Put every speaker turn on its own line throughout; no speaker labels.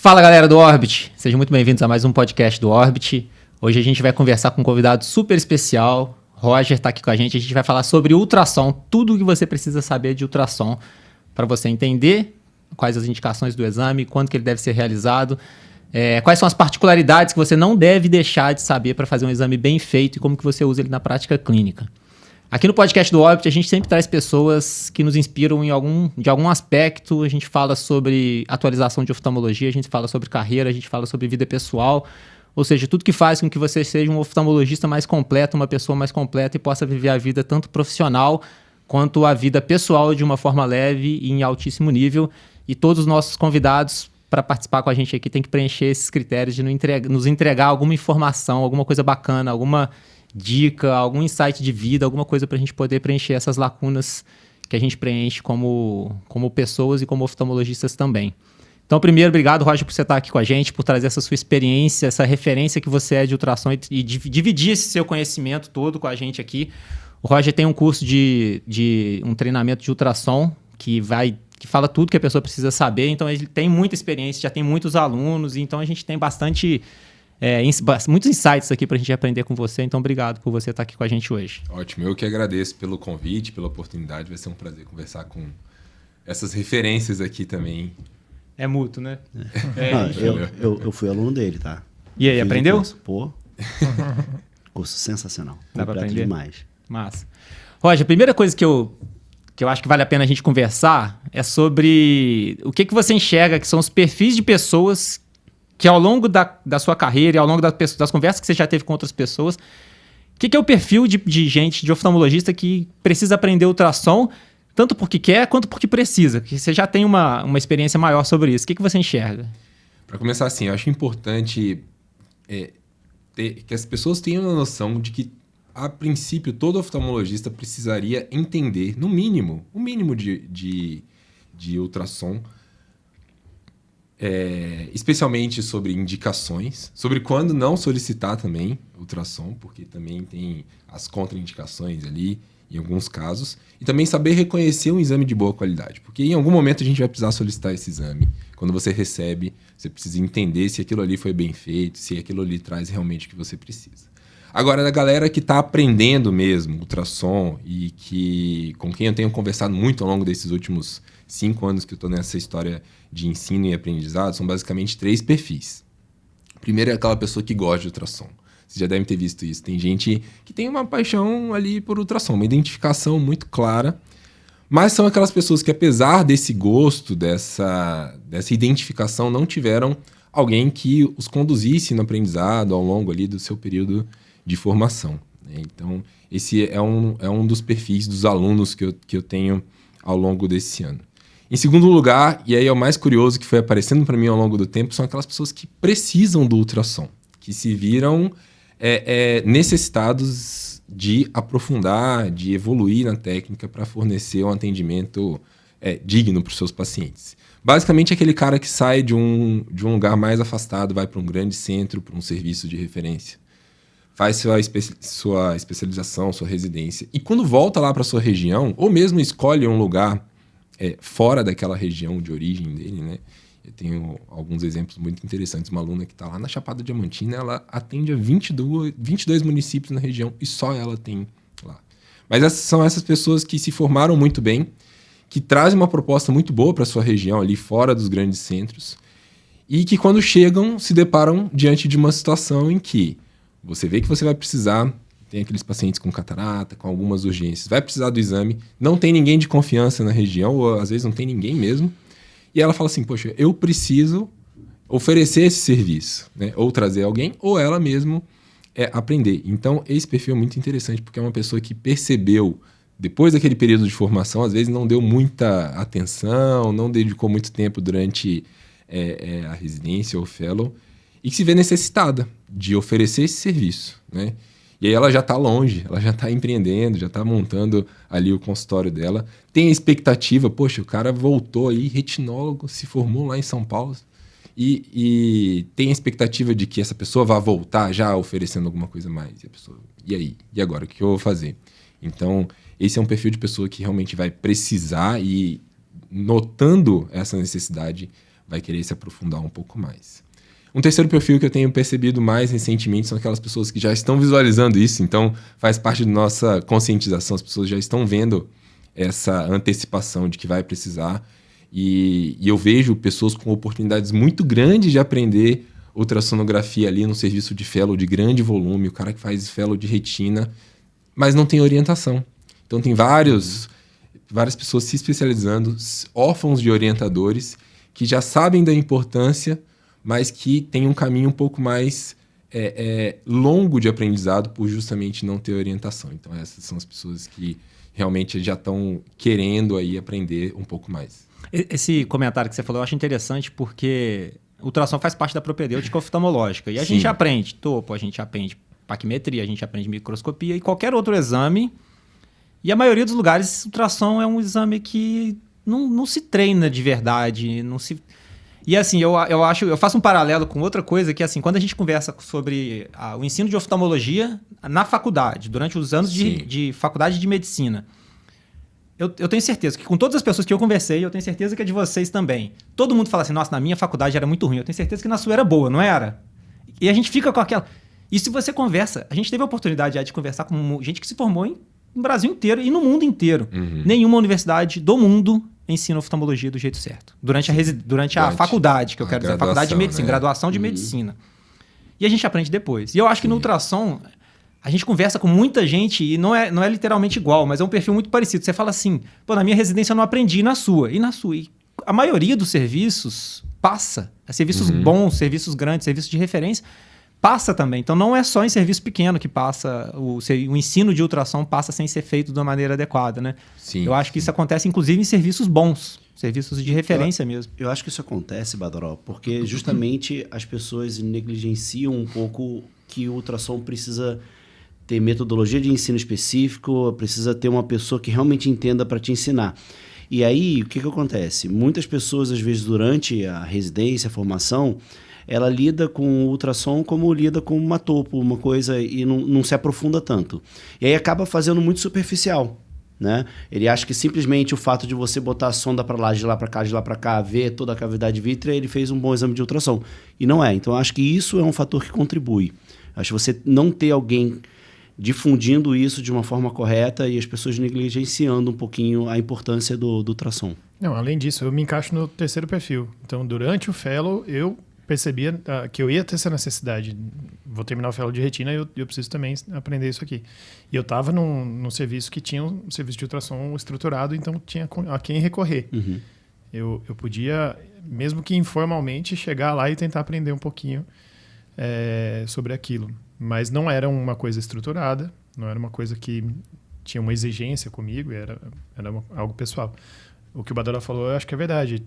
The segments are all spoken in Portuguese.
Fala galera do Orbit, sejam muito bem-vindos a mais um podcast do Orbit. Hoje a gente vai conversar com um convidado super especial. Roger está aqui com a gente vai falar sobre ultrassom, tudo o que você precisa saber de ultrassom para você entender quais as indicações do exame, quando que ele deve ser realizado, quais são as particularidades que você não deve deixar de saber para fazer um exame bem feito e como que você usa ele na prática clínica. Aqui no podcast do Orbit, a gente sempre traz pessoas que nos inspiram de algum aspecto. A gente fala sobre atualização de oftalmologia, a gente fala sobre carreira, a gente fala sobre vida pessoal. Ou seja, tudo que faz com que você seja um oftalmologista mais completo, uma pessoa mais completa e possa viver a vida tanto profissional quanto a vida pessoal de uma forma leve e em altíssimo nível. E todos os nossos convidados para participar com a gente aqui têm que preencher esses critérios de nos entregar alguma informação, alguma coisa bacana, alguma dica, algum insight de vida, alguma coisa para a gente poder preencher essas lacunas que a gente preenche como pessoas e como oftalmologistas também. Então, primeiro, obrigado, Roger, por você estar aqui com a gente, por trazer essa sua experiência, essa referência que você é de ultrassom e dividir esse seu conhecimento todo com a gente aqui. O Roger tem um curso de um treinamento de ultrassom que fala tudo que a pessoa precisa saber, então ele tem muita experiência, já tem muitos alunos, então a gente tem muitos insights aqui para a gente aprender com você, então obrigado por você estar aqui com a gente hoje.
Ótimo, eu que agradeço pelo convite, pela oportunidade, vai ser um prazer conversar com essas referências aqui também.
É mútuo, né?
Eu fui aluno dele, tá?
E aí, aprendeu?
Curso sensacional.
Dá para aprender?
Demais.
Massa. Roger, a primeira coisa que eu acho que vale a pena a gente conversar é sobre o que você enxerga que são os perfis de pessoas que ao longo da sua carreira e ao longo das conversas que você já teve com outras pessoas, o que é o perfil de gente, de oftalmologista que precisa aprender ultrassom, tanto porque quer quanto porque precisa, que você já tem uma experiência maior sobre isso. O que você enxerga?
Para começar assim, eu acho importante que as pessoas tenham a noção de que, a princípio, todo oftalmologista precisaria entender, no mínimo, o mínimo de ultrassom, especialmente sobre indicações, sobre quando não solicitar também ultrassom, porque também tem as contraindicações ali, em alguns casos, e também saber reconhecer um exame de boa qualidade, porque em algum momento a gente vai precisar solicitar esse exame. Quando você recebe, você precisa entender se aquilo ali foi bem feito, se aquilo ali traz realmente o que você precisa. Agora, da galera que está aprendendo mesmo ultrassom e com quem eu tenho conversado muito ao longo desses últimos 5 anos que eu estou nessa história de ensino e aprendizado, são basicamente 3 perfis. O primeiro é aquela pessoa que gosta de ultrassom. Vocês já devem ter visto isso. Tem gente que tem uma paixão ali por ultrassom, uma identificação muito clara, mas são aquelas pessoas que, apesar desse gosto, dessa identificação, não tiveram alguém que os conduzisse no aprendizado ao longo ali do seu período de formação. Então, esse é um dos perfis dos alunos que eu tenho ao longo desse ano. Em segundo lugar, e aí é o mais curioso que foi aparecendo para mim ao longo do tempo, são aquelas pessoas que precisam do ultrassom, que se viram necessitados de aprofundar, de evoluir na técnica para fornecer um atendimento digno para os seus pacientes. Basicamente, aquele cara que sai de um lugar mais afastado, vai para um grande centro, para um serviço de referência, faz sua especialização, sua residência, e quando volta lá para sua região, ou mesmo escolhe um lugar fora daquela região de origem dele, né? Eu tenho alguns exemplos muito interessantes. Uma aluna que está lá na Chapada Diamantina, ela atende a 22 municípios na região e só ela tem lá. Mas são essas pessoas que se formaram muito bem, que trazem uma proposta muito boa para a sua região, ali fora dos grandes centros, e que quando chegam se deparam diante de uma situação em que você vê que você vai precisar, tem aqueles pacientes com catarata, com algumas urgências, vai precisar do exame, não tem ninguém de confiança na região, ou às vezes não tem ninguém mesmo, e ela fala assim, poxa, eu preciso oferecer esse serviço, né? Ou trazer alguém, ou ela mesmo aprender. Então, esse perfil é muito interessante, porque é uma pessoa que percebeu, depois daquele período de formação, às vezes não deu muita atenção, não dedicou muito tempo durante a residência ou fellow, e que se vê necessitada de oferecer esse serviço, né? E aí ela já está longe, ela já está empreendendo, já está montando ali o consultório dela. Tem a expectativa, poxa, o cara voltou aí, retinólogo, se formou lá em São Paulo. E tem a expectativa de que essa pessoa vá voltar já oferecendo alguma coisa mais. E a pessoa, e aí? E agora? O que eu vou fazer? Então, esse é um perfil de pessoa que realmente vai precisar e, notando essa necessidade, vai querer se aprofundar um pouco mais. Um terceiro perfil que eu tenho percebido mais recentemente são aquelas pessoas que já estão visualizando isso, então faz parte da nossa conscientização, as pessoas já estão vendo essa antecipação de que vai precisar, e eu vejo pessoas com oportunidades muito grandes de aprender ultrassonografia ali no serviço de fellow de grande volume, o cara que faz fellow de retina, mas não tem orientação. Então tem várias pessoas se especializando, órfãos de orientadores, que já sabem da importância, mas que tem um caminho um pouco mais longo de aprendizado por justamente não ter orientação. Então essas são as pessoas que realmente já estão querendo aí aprender um pouco mais.
Esse comentário que você falou eu acho interessante porque ultrassom faz parte da propedêutica oftalmológica. E a gente aprende topo, a gente aprende paquimetria, a gente aprende microscopia e qualquer outro exame. E a maioria dos lugares, ultrassom é um exame que não se treina de verdade, não se... E assim, eu faço um paralelo com outra coisa que, assim, quando a gente conversa sobre o ensino de oftalmologia na faculdade, durante os anos de faculdade de medicina, eu tenho certeza que com todas as pessoas que eu conversei, eu tenho certeza que é de vocês também. Todo mundo fala assim, nossa, na minha faculdade era muito ruim. Eu tenho certeza que na sua era boa, não era? E a gente fica com aquela... E se você conversa... A gente teve a oportunidade de conversar com gente que se formou no Brasil inteiro e no mundo inteiro.
Uhum.
Nenhuma universidade do mundo ensina oftalmologia do jeito certo. Durante a faculdade, que eu quero dizer, faculdade de medicina,
né?
graduação de medicina. E a gente aprende depois. E eu acho que no ultrassom, a gente conversa com muita gente e não é literalmente igual, mas é um perfil muito parecido. Você fala assim, pô, na minha residência eu não aprendi, e na sua? E a maioria dos serviços passa. Serviços bons, serviços grandes, serviços de referência, passa também. Então não é só em serviço pequeno que passa, o ensino de ultrassom passa sem ser feito de uma maneira adequada, né?
Sim,
eu acho que isso acontece inclusive em serviços bons, serviços de referência mesmo.
Eu acho que isso acontece, Badoró, porque justamente as pessoas negligenciam um pouco que o ultrassom precisa ter metodologia de ensino específico, precisa ter uma pessoa que realmente entenda para te ensinar. E aí, o que acontece? Muitas pessoas, às vezes, durante a residência, a formação, ela lida com o ultrassom como lida com uma topo, uma coisa, e não se aprofunda tanto. E aí acaba fazendo muito superficial, né? Ele acha que simplesmente o fato de você botar a sonda para lá, de lá para cá, de lá para cá, ver toda a cavidade vítrea, ele fez um bom exame de ultrassom. E não é. Então, eu acho que isso é um fator que contribui. Acho que você não ter alguém difundindo isso de uma forma correta e as pessoas negligenciando um pouquinho a importância do ultrassom.
Não, além disso, eu me encaixo no terceiro perfil. Então, durante o fellow, eu percebia que eu ia ter essa necessidade. Vou terminar o fellow de retina e eu preciso também aprender isso aqui. E eu estava num serviço que tinha um serviço de ultrassom estruturado, então tinha a quem recorrer.
Uhum.
Eu podia, mesmo que informalmente, chegar lá e tentar aprender um pouquinho sobre aquilo. Mas não era uma coisa estruturada, não era uma coisa que tinha uma exigência comigo, era algo pessoal. O que o Badoró falou, eu acho que é verdade.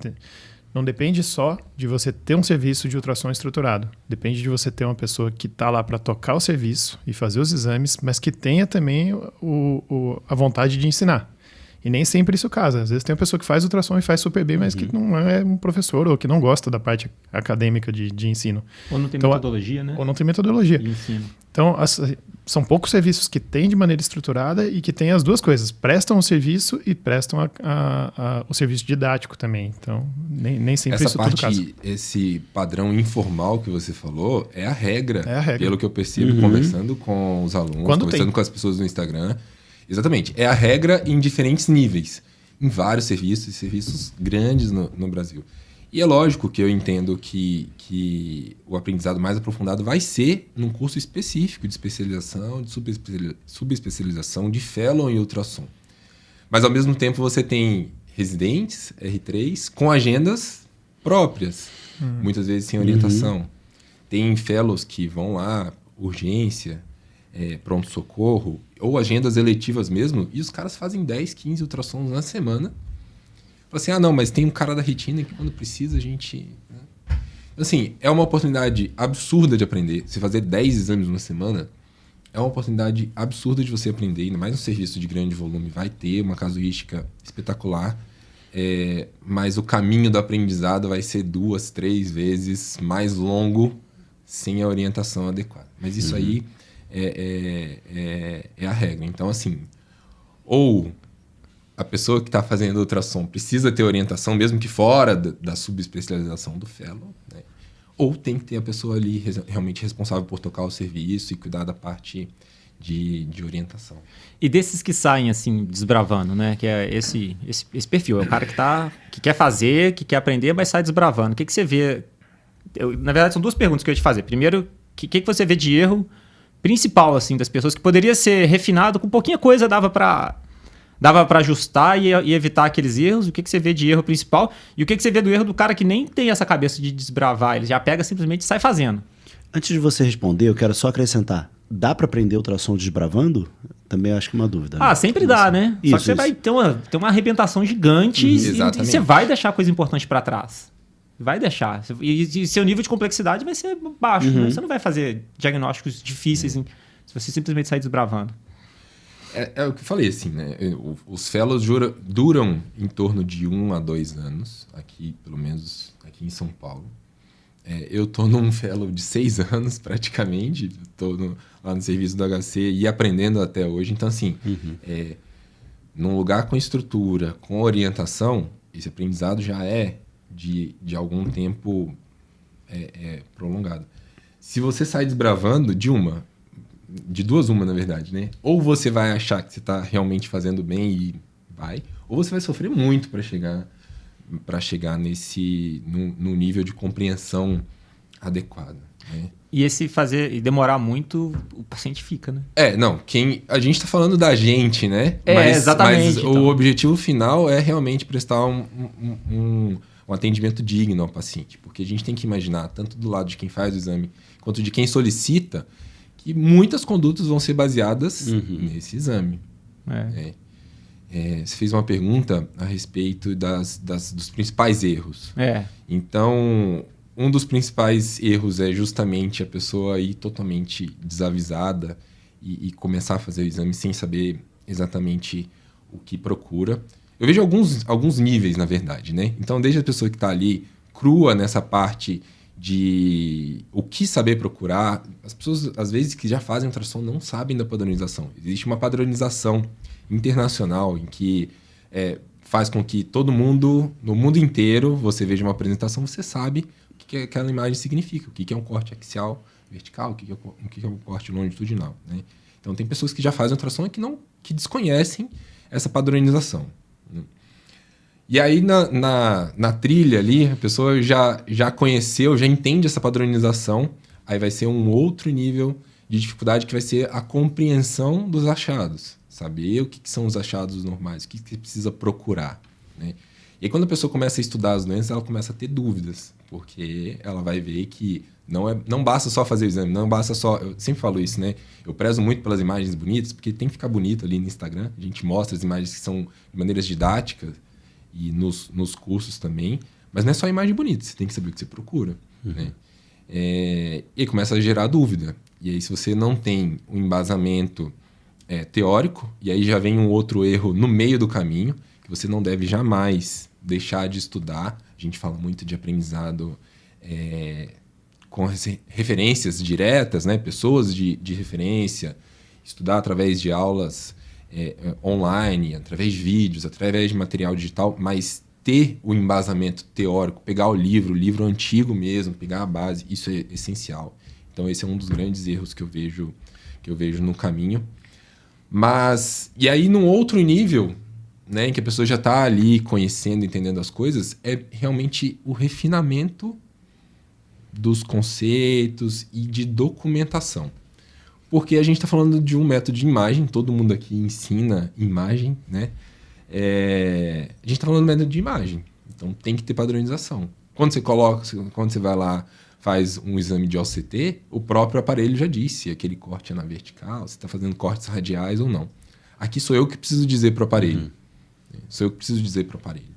Não depende só de você ter um serviço de ultrassom estruturado. Depende de você ter uma pessoa que está lá para tocar o serviço e fazer os exames, mas que tenha também a vontade de ensinar. E nem sempre isso casa. Às vezes tem uma pessoa que faz ultrassom e faz super bem, mas que não é um professor ou que não gosta da parte acadêmica de ensino.
Ou não tem metodologia, né?
Ou não tem metodologia.
De ensino.
Então, são poucos serviços que têm de maneira estruturada e que têm as duas coisas. Prestam o serviço e prestam o serviço didático também. Então, nem sempre isso tudo casa.
Esse padrão informal que você falou é a regra.
É a regra.
Pelo que eu percebo, conversando com os alunos, conversando com as pessoas no Instagram. Exatamente. É a regra em diferentes níveis. Em vários serviços grandes no Brasil. E é lógico que eu entendo que o aprendizado mais aprofundado vai ser num curso específico de especialização, de subespecialização, de fellow em ultrassom. Mas, ao mesmo tempo, você tem residentes, R3, com agendas próprias, muitas vezes sem orientação. Tem fellows que vão lá, urgência, pronto-socorro, ou agendas eletivas mesmo, e os caras fazem 10, 15 ultrassons na semana. Fala assim, não, mas tem um cara da retina que quando precisa a gente... Assim, é uma oportunidade absurda de aprender. Você fazer 10 exames numa semana é uma oportunidade absurda de você aprender, ainda mais um serviço de grande volume. Vai ter uma casuística espetacular, mas o caminho do aprendizado vai ser 2, 3 vezes mais longo sem a orientação adequada. Mas isso aí é a regra. Então, assim, ou a pessoa que está fazendo ultrassom precisa ter orientação, mesmo que fora da subespecialização do fellow, né? Ou tem que ter a pessoa ali realmente responsável por tocar o serviço e cuidar da parte de orientação.
E desses que saem, assim, desbravando, né? Que é esse perfil. É o cara que quer fazer, que quer aprender, mas sai desbravando. O que você vê... na verdade, são duas perguntas que eu ia te fazer. Primeiro, o que você vê de erro principal, assim, das pessoas, que poderia ser refinado, com pouquinha coisa dava para ajustar e evitar aqueles erros? O que você vê de erro principal? E o que você vê do erro do cara que nem tem essa cabeça de desbravar? Ele já pega simplesmente e sai fazendo.
Antes de você responder, eu quero só acrescentar. Dá para aprender ultrassom desbravando? Também acho que é uma dúvida.
Ah, sempre dá, né?
Isso,
Só que você vai ter uma arrebentação gigante e você vai deixar coisa importante para trás. Vai deixar. E seu nível de complexidade vai ser baixo, né? Você não vai fazer diagnósticos difíceis se você simplesmente sair desbravando.
É o que eu falei, assim, né? Os fellows duram em torno de 1 a 2 anos, aqui, pelo menos aqui em São Paulo. Eu tô num fellow de 6 anos, praticamente. Tô lá no serviço do HC e aprendendo até hoje. Então, assim, num lugar com estrutura, com orientação, esse aprendizado já é de algum tempo prolongado. Se você sai desbravando de duas uma, na verdade, né? Ou você vai achar que você está realmente fazendo bem e vai, ou você vai sofrer muito para chegar no nível de compreensão adequado, né?
E e demorar muito, o paciente fica, né?
A gente está falando da gente, né?
Exatamente.
Mas então, o objetivo final é realmente prestar um atendimento digno ao paciente, porque a gente tem que imaginar, tanto do lado de quem faz o exame, quanto de quem solicita, que muitas condutas vão ser baseadas nesse exame. Você fez uma pergunta a respeito dos principais erros. Então, um dos principais erros é justamente a pessoa ir totalmente desavisada e começar a fazer o exame sem saber exatamente o que procura. Eu vejo alguns níveis, na verdade, né? Então, desde a pessoa que está ali crua nessa parte de o que saber procurar, as pessoas, às vezes, que já fazem ultrassom não sabem da padronização. Existe uma padronização internacional em que faz com que todo mundo, no mundo inteiro, você veja uma apresentação, você sabe o que aquela imagem significa, o que é um corte axial vertical, o que é um corte longitudinal, né? Então, tem pessoas que já fazem ultrassom que desconhecem essa padronização. E aí, na trilha ali, a pessoa já conheceu, já entende essa padronização, aí vai ser um outro nível de dificuldade que vai ser a compreensão dos achados. Saber o que são os achados normais, o que precisa procurar, né? E aí, quando a pessoa começa a estudar as doenças, ela começa a ter dúvidas, porque ela vai ver que não basta só fazer o exame, não basta só... Eu sempre falo isso, né? Eu prezo muito pelas imagens bonitas, porque tem que ficar bonito ali no Instagram. A gente mostra as imagens que são de maneiras didáticas e nos cursos também. Mas não é só imagem bonita, você tem que saber o que você procura, né? E começa a gerar dúvida. E aí, se você não tem um embasamento teórico, e aí já vem um outro erro no meio do caminho, que você não deve jamais deixar de estudar. A gente fala muito de aprendizado com referências diretas, né? Pessoas de referência, estudar através de aulas online, através de vídeos, através de material digital, mas ter o embasamento teórico, pegar o livro antigo mesmo, pegar a base, isso é essencial. Então, esse é um dos grandes erros que eu vejo no caminho. Mas, e aí, num outro nível, né, em que a pessoa já está ali conhecendo, entendendo as coisas, é realmente o refinamento dos conceitos e de documentação. Porque a gente está falando de um método de imagem, todo mundo aqui ensina imagem, né? A gente está falando de método de imagem, então tem que ter padronização. Quando você vai lá, faz um exame de OCT, o próprio aparelho já disse se aquele corte é na vertical, se está fazendo cortes radiais ou não. Aqui sou eu que preciso dizer para o aparelho. Sou eu que preciso dizer para o aparelho.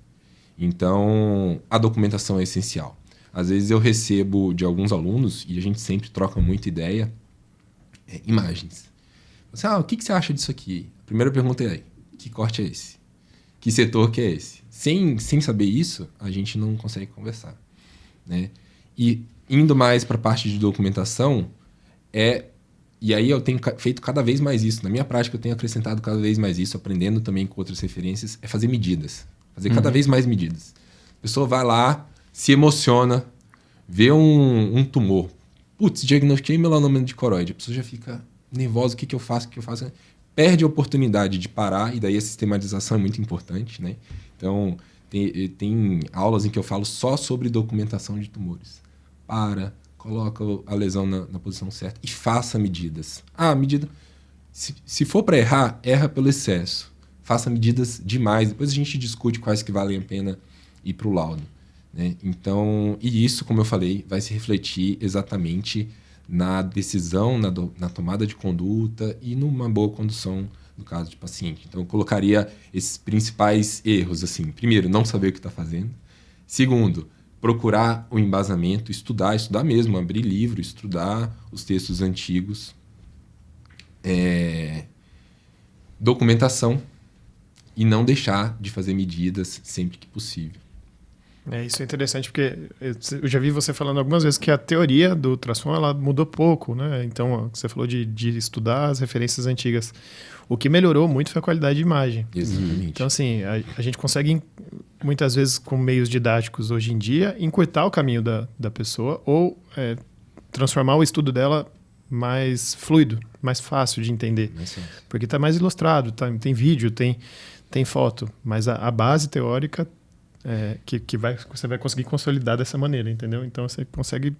Então, a documentação é essencial. Às vezes eu recebo de alguns alunos, e a gente sempre troca muita ideia, imagens. Você, o que você acha disso aqui? A primeira pergunta é, que corte é esse? Que setor que é esse? Sem saber isso, a gente não consegue conversar, né? E indo mais para a parte de documentação, E aí eu tenho feito cada vez mais isso. Na minha prática, eu tenho acrescentado cada vez mais isso, aprendendo também com outras referências, é fazer medidas. Fazer cada vez mais medidas. A pessoa vai lá, se emociona, vê um tumor. Putz, diagnostiquei melanoma de coroide. A pessoa já fica nervosa, o que eu faço, Perde a oportunidade de parar, e daí a sistematização é muito importante, né? Então, tem aulas em que eu falo só sobre documentação de tumores. Coloca a lesão na posição certa e faça medidas. Medida... Se for para errar, erra pelo excesso. Faça medidas demais. Depois a gente discute quais que valem a pena ir para o laudo, né? Então, e isso, como eu falei, vai se refletir exatamente na decisão, na tomada de conduta e numa boa condução no caso de paciente. Então, eu colocaria esses principais erros, assim. Primeiro, não saber o que está fazendo. Segundo, procurar o embasamento, estudar mesmo, abrir livro, estudar os textos antigos. Documentação e não deixar de fazer medidas sempre que possível.
Isso é interessante porque eu já vi você falando algumas vezes que a teoria do ultrassom ela mudou pouco, né? Então, você falou de estudar as referências antigas. O que melhorou muito foi a qualidade de imagem.
Exatamente.
Então, assim, a gente consegue, muitas vezes, com meios didáticos hoje em dia, encurtar o caminho da pessoa ou transformar o estudo dela mais fluido, mais fácil de entender. Porque está mais ilustrado, tem vídeo, tem foto, mas a base teórica você vai conseguir consolidar dessa maneira, entendeu? Então você consegue...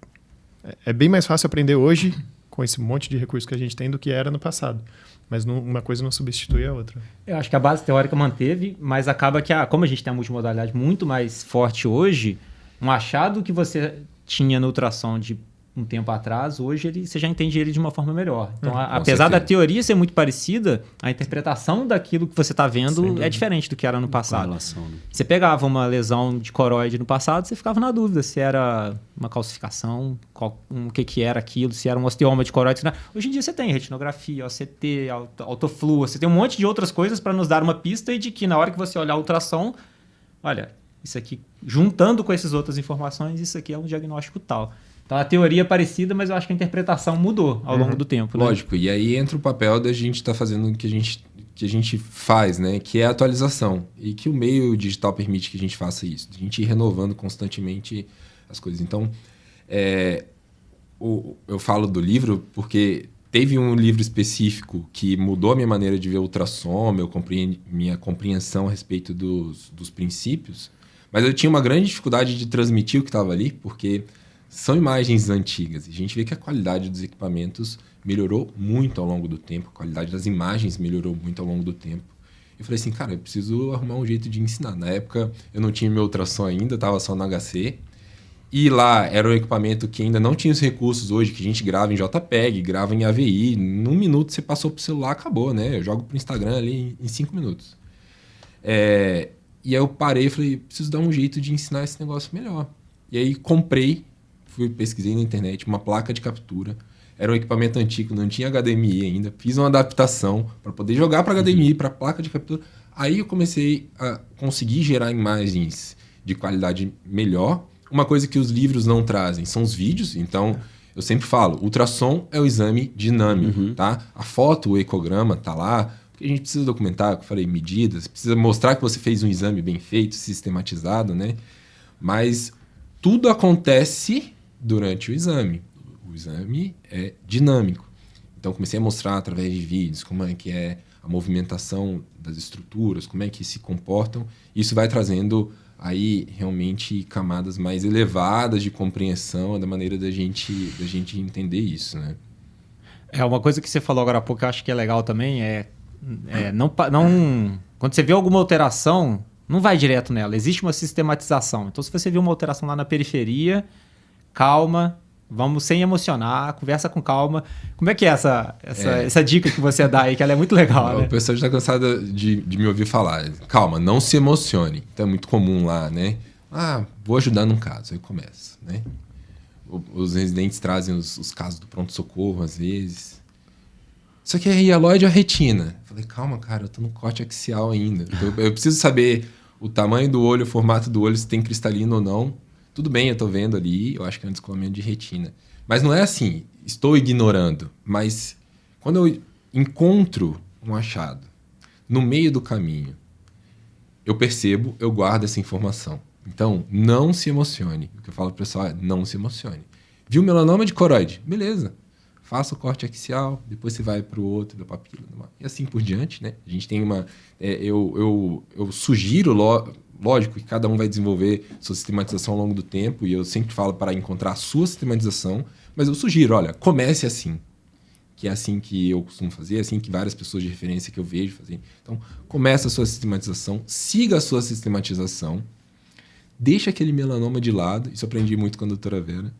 É bem mais fácil aprender hoje com esse monte de recursos que a gente tem do que era no passado. Mas uma coisa não substitui a outra.
Eu acho que a base teórica manteve, mas acaba que, como a gente tem a multimodalidade muito mais forte hoje, um achado que você tinha no ultrassom de um tempo atrás, hoje você já entende ele de uma forma melhor. Então, apesar da teoria ser muito parecida, a interpretação daquilo que você está vendo é diferente do que era no passado.
Correlação, né?
Você pegava uma lesão de coroide no passado, você ficava na dúvida se era uma calcificação, o que era aquilo, se era um osteoma de coroide. Hoje em dia você tem retinografia, OCT, autofluo, você tem um monte de outras coisas para nos dar uma pista e de que na hora que você olhar o ultrassom, olha, isso aqui, juntando com essas outras informações, isso aqui é um diagnóstico tal. Então, a teoria é parecida, mas eu acho que a interpretação mudou ao longo do tempo. Né?
Lógico, e aí entra o papel da gente estar fazendo o que a gente faz, né? Que é a atualização. E que o meio digital permite que a gente faça isso. A gente ir renovando constantemente as coisas. Então, eu falo do livro porque teve um livro específico que mudou a minha maneira de ver o ultrassom, minha compreensão a respeito dos princípios, mas eu tinha uma grande dificuldade de transmitir o que estava ali, porque são imagens antigas. E a gente vê que a qualidade dos equipamentos melhorou muito ao longo do tempo, a qualidade das imagens melhorou muito ao longo do tempo. Eu falei assim, cara, eu preciso arrumar um jeito de ensinar. Na época, eu não tinha meu ultrassom ainda, estava só no HC. E lá era um equipamento que ainda não tinha os recursos hoje, que a gente grava em JPEG, grava em AVI. Num minuto você passou pro celular, acabou, né? Eu jogo pro Instagram ali em 5 minutos. E aí eu parei e falei, preciso dar um jeito de ensinar esse negócio melhor. E aí pesquisei na internet uma placa de captura. Era um equipamento antigo, não tinha HDMI ainda. Fiz uma adaptação para poder jogar para HDMI, para placa de captura. Aí eu comecei a conseguir gerar imagens de qualidade melhor. Uma coisa que os livros não trazem são os vídeos. Então, eu sempre falo, ultrassom é o exame dinâmico, tá? A foto, o ecograma tá lá. Porque a gente precisa documentar, como eu falei, medidas. Precisa mostrar que você fez um exame bem feito, sistematizado, né? Mas tudo acontece durante o exame. O exame é dinâmico. Então, comecei a mostrar através de vídeos como é que é a movimentação das estruturas, como é que se comportam. Isso vai trazendo aí realmente camadas mais elevadas de compreensão da maneira da gente entender isso, né?
Uma coisa que você falou agora há pouco que eu acho que é legal também não quando você vê alguma alteração, não vai direto nela. Existe uma sistematização. Então, se você vê uma alteração lá na periferia, calma, vamos sem emocionar, conversa com calma. Como é que é essa dica que você dá aí, que ela é muito legal, né?
O pessoal já está cansado de me ouvir falar. Calma, não se emocione. Então é muito comum lá, né? Vou ajudar num caso. Aí começa, né? Os residentes trazem os casos do pronto-socorro, às vezes. Isso aqui é hialoide ou retina? Eu falei, calma, cara, eu tô no corte axial ainda. Eu preciso saber o tamanho do olho, o formato do olho, se tem cristalino ou não. Tudo bem, eu tô vendo ali, eu acho que é um descolamento de retina. Mas não é assim, estou ignorando, mas Quando eu encontro um achado no meio do caminho, eu percebo, eu guardo essa informação. Então, não se emocione. O que eu falo pro pessoal é, não se emocione. Viu melanoma de coroide? Beleza. Faça o corte axial, depois você vai para o outro, da papila. E assim por diante, né? A gente tem uma... eu sugiro, lógico, que cada um vai desenvolver sua sistematização ao longo do tempo, e eu sempre falo para encontrar a sua sistematização, mas eu sugiro, olha, comece assim. Que é assim que eu costumo fazer, é assim que várias pessoas de referência que eu vejo fazem. Então, começa a sua sistematização, siga a sua sistematização, deixa aquele melanoma de lado, isso eu aprendi muito com a doutora Vera,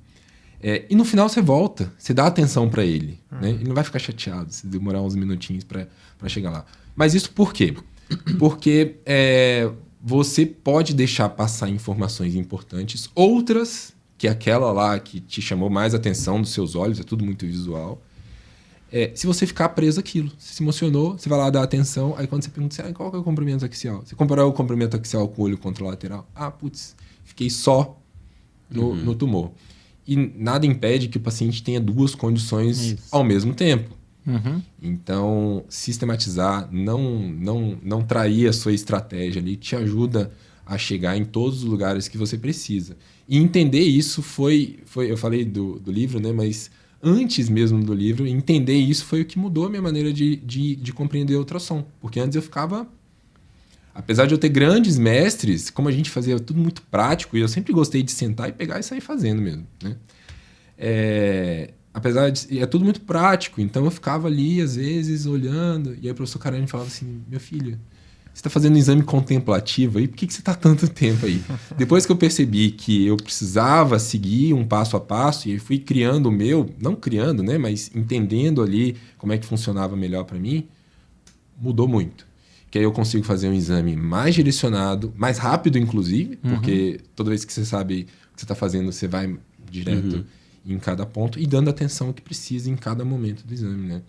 e no final você volta, você dá atenção para ele. Né? Ele não vai ficar chateado se demorar uns minutinhos para chegar lá. Mas isso por quê? Porque você pode deixar passar informações importantes, outras, que é aquela lá que te chamou mais atenção dos seus olhos, é tudo muito visual. Se você ficar preso àquilo, você se emocionou, você vai lá dar atenção, aí quando você pergunta, qual que é o comprimento axial? Você comparou o comprimento axial com o olho contralateral? Fiquei só no tumor. E nada impede que o paciente tenha duas condições ao mesmo tempo.
Uhum.
Então, sistematizar, não trair a sua estratégia ali, te ajuda a chegar em todos os lugares que você precisa. E entender isso foi eu falei do livro, né, mas... Antes mesmo do livro, entender isso foi o que mudou a minha maneira de compreender o ultrassom. Porque antes eu ficava... Apesar de eu ter grandes mestres, como a gente fazia tudo muito prático, e eu sempre gostei de sentar e pegar e sair fazendo mesmo. Né? Apesar de... É tudo muito prático, então eu ficava ali, às vezes, olhando, e aí o professor Carani falava assim, meu filho, você está fazendo um exame contemplativo aí, por que você está tanto tempo aí? Depois que eu percebi que eu precisava seguir um passo a passo, e fui criando o meu, não criando, né, mas entendendo ali como é que funcionava melhor para mim, mudou muito. Que aí eu consigo fazer um exame mais direcionado, mais rápido, inclusive, porque toda vez que você sabe o que você está fazendo, você vai direto em cada ponto e dando a atenção que precisa em cada momento do exame, né?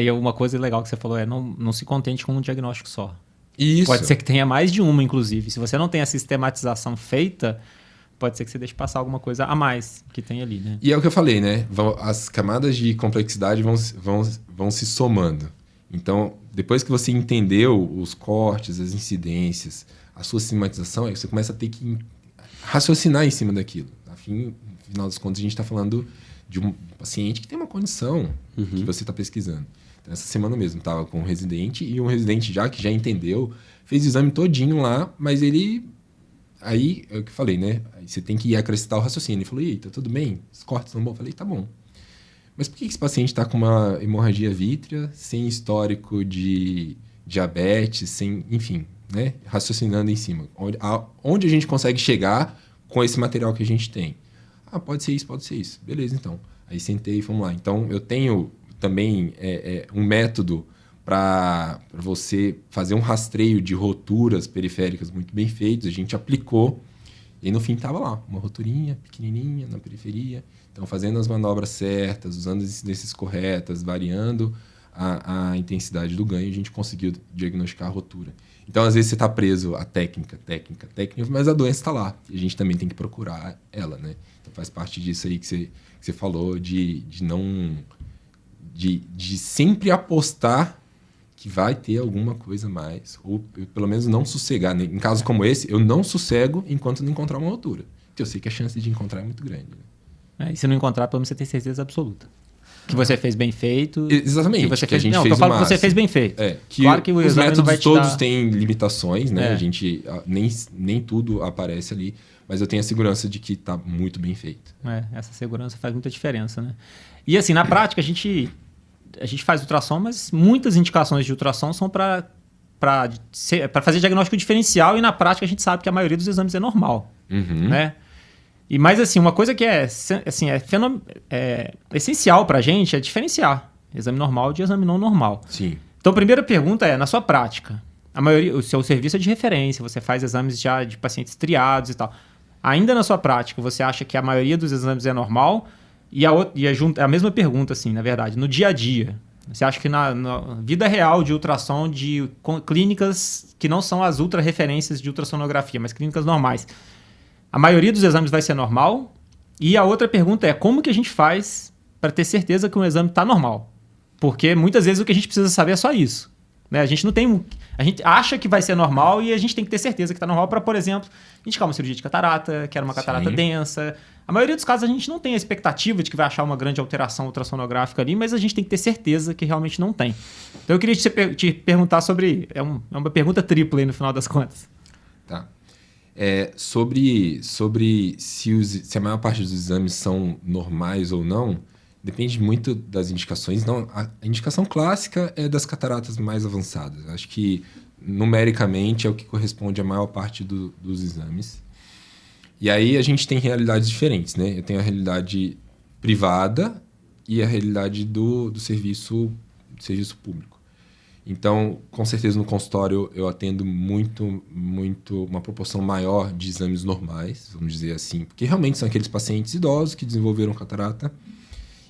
E uma coisa legal que você falou não se contente com um diagnóstico só.
Isso.
Pode ser que tenha mais de uma, inclusive. Se você não tem a sistematização feita, pode ser que você deixe passar alguma coisa a mais que tem ali, né?
E é o que eu falei, né? As camadas de complexidade vão se somando. Então, depois que você entendeu os cortes, as incidências, a sua sistematização, aí você começa a ter que raciocinar em cima daquilo. No final das contas, a gente está falando de um paciente que tem uma condição que você está pesquisando. Essa semana mesmo, estava com um residente, e um residente que já entendeu, fez o exame todinho lá, mas ele... Aí, é o que eu falei, né? Aí você tem que acrescentar o raciocínio. Ele falou, tá tudo bem? Os cortes estão bons? Eu falei, tá bom. Mas por que esse paciente está com uma hemorragia vítrea, sem histórico de diabetes, sem... Enfim, né? Raciocinando em cima. Onde a gente consegue chegar com esse material que a gente tem? Pode ser isso. Beleza, então. Aí sentei e fomos lá. Então, eu tenho... também um método para você fazer um rastreio de roturas periféricas muito bem feitos. A gente aplicou e aí no fim estava lá, uma roturinha pequenininha na periferia. Então, fazendo as manobras certas, usando as incidências corretas, variando a intensidade do ganho, a gente conseguiu diagnosticar a rotura. Então, às vezes, você está preso à técnica, mas a doença está lá. E a gente também tem que procurar ela, né? Então, faz parte disso aí que você falou, de sempre apostar que vai ter alguma coisa a mais. Ou pelo menos não sossegar. Em casos como esse, eu não sossego enquanto não encontrar uma altura. Porque eu sei que a chance de encontrar é muito grande. Né?
E se não encontrar, pelo menos você tem certeza absoluta. Que você fez bem feito.
Exatamente.
Que você
que a gente
não,
fez
eu falo que você fez bem feito.
Claro
que
os métodos todos têm limitações, né? A gente nem tudo aparece ali. Mas eu tenho a segurança de que está muito bem feito.
Essa segurança faz muita diferença, né? E assim, na prática, a gente faz ultrassom, mas muitas indicações de ultrassom são para fazer diagnóstico diferencial, e na prática a gente sabe que a maioria dos exames é normal. Né? Mas assim, uma coisa que é essencial para a gente é diferenciar exame normal de exame não normal.
Sim.
Então a primeira pergunta é, na sua prática, o seu serviço é de referência, você faz exames já de pacientes triados e tal. Ainda na sua prática, você acha que a maioria dos exames é normal? E a mesma pergunta, assim, na verdade, no dia a dia, você acha que na vida real de ultrassom de clínicas que não são as ultra-referências de ultrassonografia, mas clínicas normais, a maioria dos exames vai ser normal? E a outra pergunta é, como que a gente faz para ter certeza que um exame está normal? Porque muitas vezes o que a gente precisa saber é só isso. Né? A gente não tem. A gente acha que vai ser normal e a gente tem que ter certeza que está normal para, por exemplo, indicar uma cirurgia de catarata, que era uma catarata densa. A maioria dos casos a gente não tem a expectativa de que vai achar uma grande alteração ultrassonográfica ali, mas a gente tem que ter certeza que realmente não tem. Então eu queria te perguntar sobre. É uma pergunta tripla aí no final das contas.
Tá. Sobre se a maior parte dos exames são normais ou não, depende muito das indicações. Não, a indicação clássica é das cataratas mais avançadas. Acho que, numericamente, é o que corresponde à maior parte dos exames. E aí a gente tem realidades diferentes, né? Eu tenho a realidade privada e a realidade do serviço público. Então, com certeza, no consultório eu atendo muito, uma proporção maior de exames normais, vamos dizer assim, porque realmente são aqueles pacientes idosos que desenvolveram catarata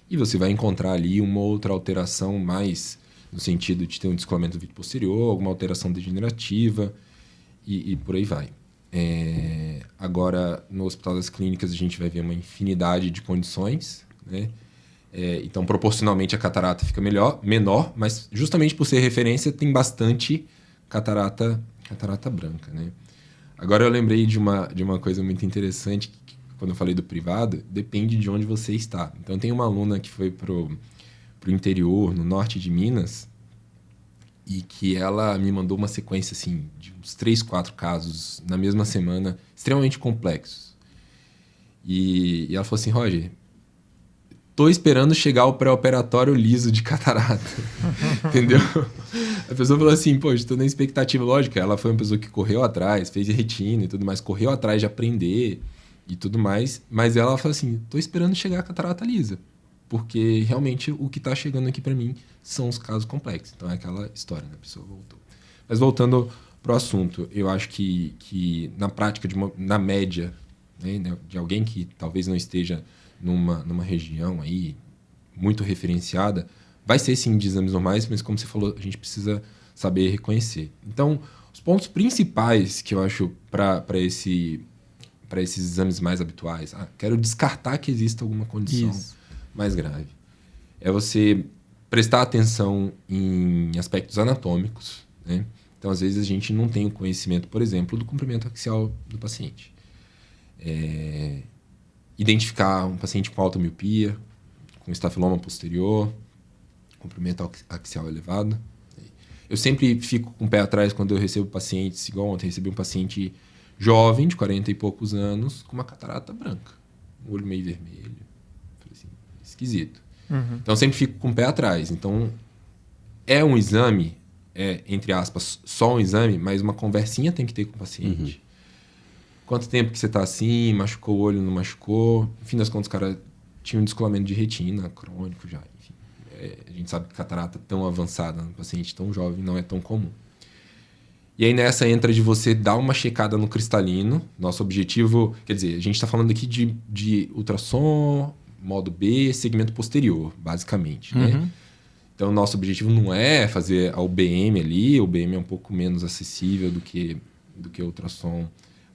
e você vai encontrar ali uma outra alteração mais no sentido de ter um descolamento do vítreo posterior, alguma alteração degenerativa e por aí vai. Agora, no Hospital das Clínicas, a gente vai ver uma infinidade de condições, né? Então, proporcionalmente, a catarata fica menor, mas justamente por ser referência, tem bastante catarata branca, né? Agora, eu lembrei de uma coisa muito interessante, que, quando eu falei do privado, depende de onde você está. Então, tem uma aluna que foi pro interior, no norte de Minas, e que ela me mandou uma sequência assim, de uns 3, 4 casos na mesma semana, extremamente complexos. E ela falou assim, Roger, tô esperando chegar o pré-operatório liso de catarata. Entendeu? A pessoa falou assim, poxa, tô na expectativa. Lógico, ela foi uma pessoa que correu atrás, fez retina e tudo mais, correu atrás de aprender e tudo mais, mas ela falou assim, tô esperando chegar a catarata lisa. Porque realmente o que está chegando aqui para mim são os casos complexos. Então é aquela história, né? A pessoa voltou. Mas voltando para o assunto, eu acho que na prática, na média, né, de alguém que talvez não esteja numa região aí muito referenciada, vai ser sim de exames normais, mas como você falou, a gente precisa saber reconhecer. Então, os pontos principais que eu acho para esses exames mais habituais, quero descartar que exista alguma condição mais grave. É você prestar atenção em aspectos anatômicos, né? Então, às vezes, a gente não tem o conhecimento, por exemplo, do comprimento axial do paciente. Identificar um paciente com alta miopia, com estafiloma posterior, comprimento axial elevado. Eu sempre fico com o pé atrás quando eu recebo pacientes, igual ontem, recebi um paciente jovem, de 40 e poucos anos, com uma catarata branca, um olho meio vermelho. Esquisito. Então, sempre fico com o pé atrás. Então, é um exame, entre aspas, só um exame, mas uma conversinha tem que ter com o paciente. Quanto tempo que você está assim, machucou o olho, não machucou? No fim das contas, o cara tinha um descolamento de retina crônico já. Enfim, a gente sabe que catarata tão avançada no paciente tão jovem não é tão comum. E aí, nessa entra de você dar uma checada no cristalino. Nosso objetivo, quer dizer, a gente está falando aqui de ultrassom, modo B, segmento posterior, basicamente, né? Então, nosso objetivo não é fazer a UBM ali, o UBM é um pouco menos acessível do que o ultrassom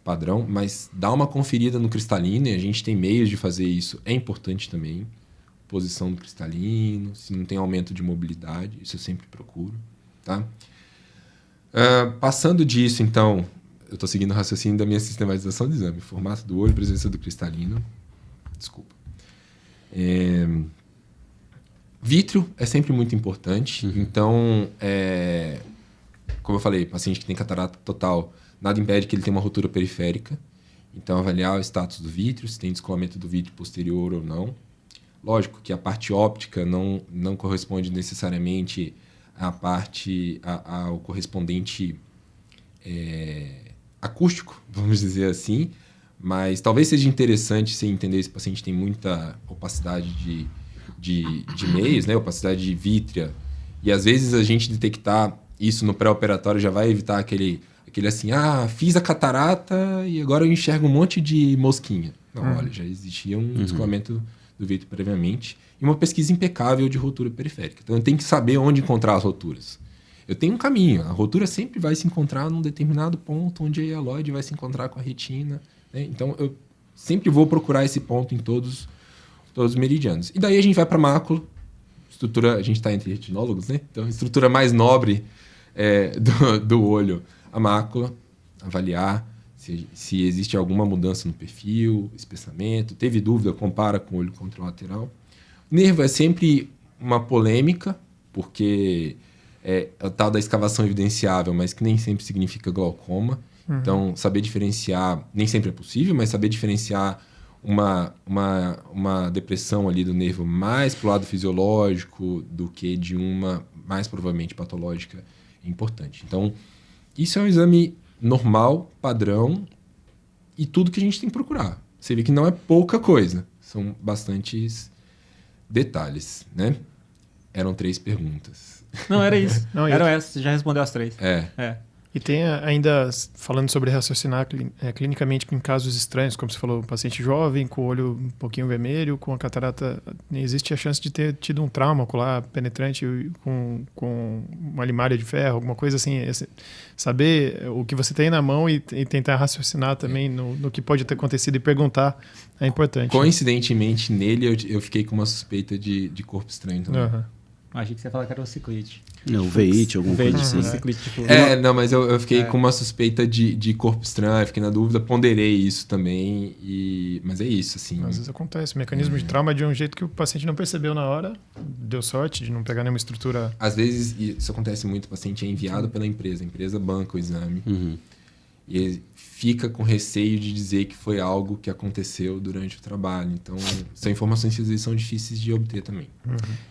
padrão, mas dar uma conferida no cristalino, e a gente tem meios de fazer isso, é importante também. Posição do cristalino, se não tem aumento de mobilidade, isso eu sempre procuro, tá? Passando disso, então, eu estou seguindo o raciocínio da minha sistematização de exame, formato do olho, presença do cristalino, desculpa. Vítreo é sempre muito importante. Então, como eu falei, paciente que tem catarata total, nada impede que ele tenha uma rotura periférica. Então, avaliar o status do vítreo, se tem descolamento do vítreo posterior ou não. Lógico que a parte óptica não corresponde necessariamente ao correspondente acústico, vamos dizer assim. Mas talvez seja interessante você entender se o paciente tem muita opacidade de meios, né? Opacidade vítrea. E às vezes a gente detectar isso no pré-operatório já vai evitar aquele assim, fiz a catarata e agora eu enxergo um monte de mosquinha. Não, olha, já existia um descolamento do vítreo previamente e uma pesquisa impecável de rotura periférica. Então eu tenho que saber onde encontrar as roturas. Eu tenho um caminho, a rotura sempre vai se encontrar num determinado ponto onde a hialoide vai se encontrar com a retina. Então, eu sempre vou procurar esse ponto em todos os meridianos. E daí a gente vai para a mácula, estrutura, a gente está entre retinólogos, né? Então, a estrutura mais nobre do olho, a mácula, avaliar se existe alguma mudança no perfil, espessamento. Teve dúvida, compara com o olho contralateral. Nervo é sempre uma polêmica, porque é o tal da escavação evidenciável, mas que nem sempre significa glaucoma. Então, saber diferenciar, nem sempre é possível, mas saber diferenciar uma depressão ali do nervo mais pro lado fisiológico do que de uma mais provavelmente patológica é importante. Então, isso é um exame normal, padrão, e tudo que a gente tem que procurar. Você vê que não é pouca coisa, são bastantes detalhes, né? Eram 3 perguntas.
Não, era isso.
Não,
Era essa, você já respondeu as 3.
É.
E tem ainda, falando sobre raciocinar clinicamente em casos estranhos, como você falou, um paciente jovem, com o olho um pouquinho vermelho, com a catarata, existe a chance de ter tido um trauma ocular penetrante com uma limária de ferro, alguma coisa assim. Saber o que você tem na mão e tentar raciocinar também no que pode ter acontecido e perguntar é importante.
Coincidentemente, nele eu fiquei com uma suspeita de corpo estranho também.
Uhum.
Achei que você ia falar que era o ciclite.
Não, veite, alguma coisa assim.
Ciclite, tipo,
Não, mas eu fiquei com uma suspeita de corpo estranho, fiquei na dúvida, ponderei isso também, mas é isso, assim.
Às vezes acontece, o mecanismo de trauma é de um jeito que o paciente não percebeu na hora, deu sorte de não pegar nenhuma estrutura.
Às vezes, isso acontece muito, o paciente é enviado pela empresa, a empresa banca o exame, e ele fica com receio de dizer que foi algo que aconteceu durante o trabalho. Então, são informações que às vezes são difíceis de obter também.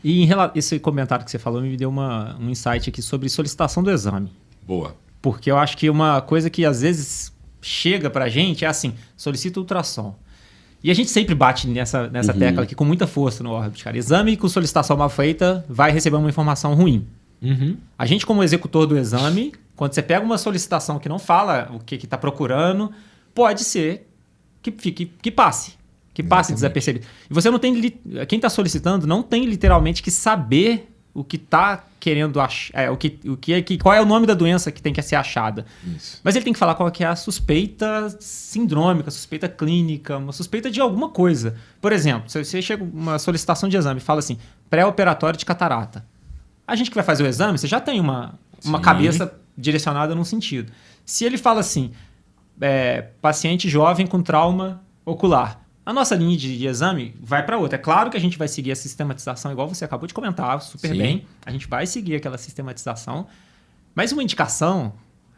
E esse comentário que você falou me deu um insight aqui sobre solicitação do exame.
Boa.
Porque eu acho que uma coisa que às vezes chega pra gente é assim, solicita ultrassom. E a gente sempre bate nessa tecla aqui com muita força no Orbit, cara. Exame com solicitação mal feita vai receber uma informação ruim. A gente, como executor do exame, quando você pega uma solicitação que não fala o que está procurando, pode ser que passe. Que passe desapercebido. E você não tem... Quem está solicitando não tem literalmente que saber o que está querendo achar... qual é o nome da doença que tem que ser achada.
Isso.
Mas ele tem que falar qual que é a suspeita sindrômica, suspeita clínica, uma suspeita de alguma coisa. Por exemplo, se você chega uma solicitação de exame e fala assim, pré-operatório de catarata. A gente que vai fazer o exame, você já tem uma cabeça direcionada num sentido. Se ele fala assim, paciente jovem com trauma ocular, a nossa linha de exame vai para outra. É claro que a gente vai seguir a sistematização, igual você acabou de comentar, super bem. A gente vai seguir aquela sistematização. Mas uma indicação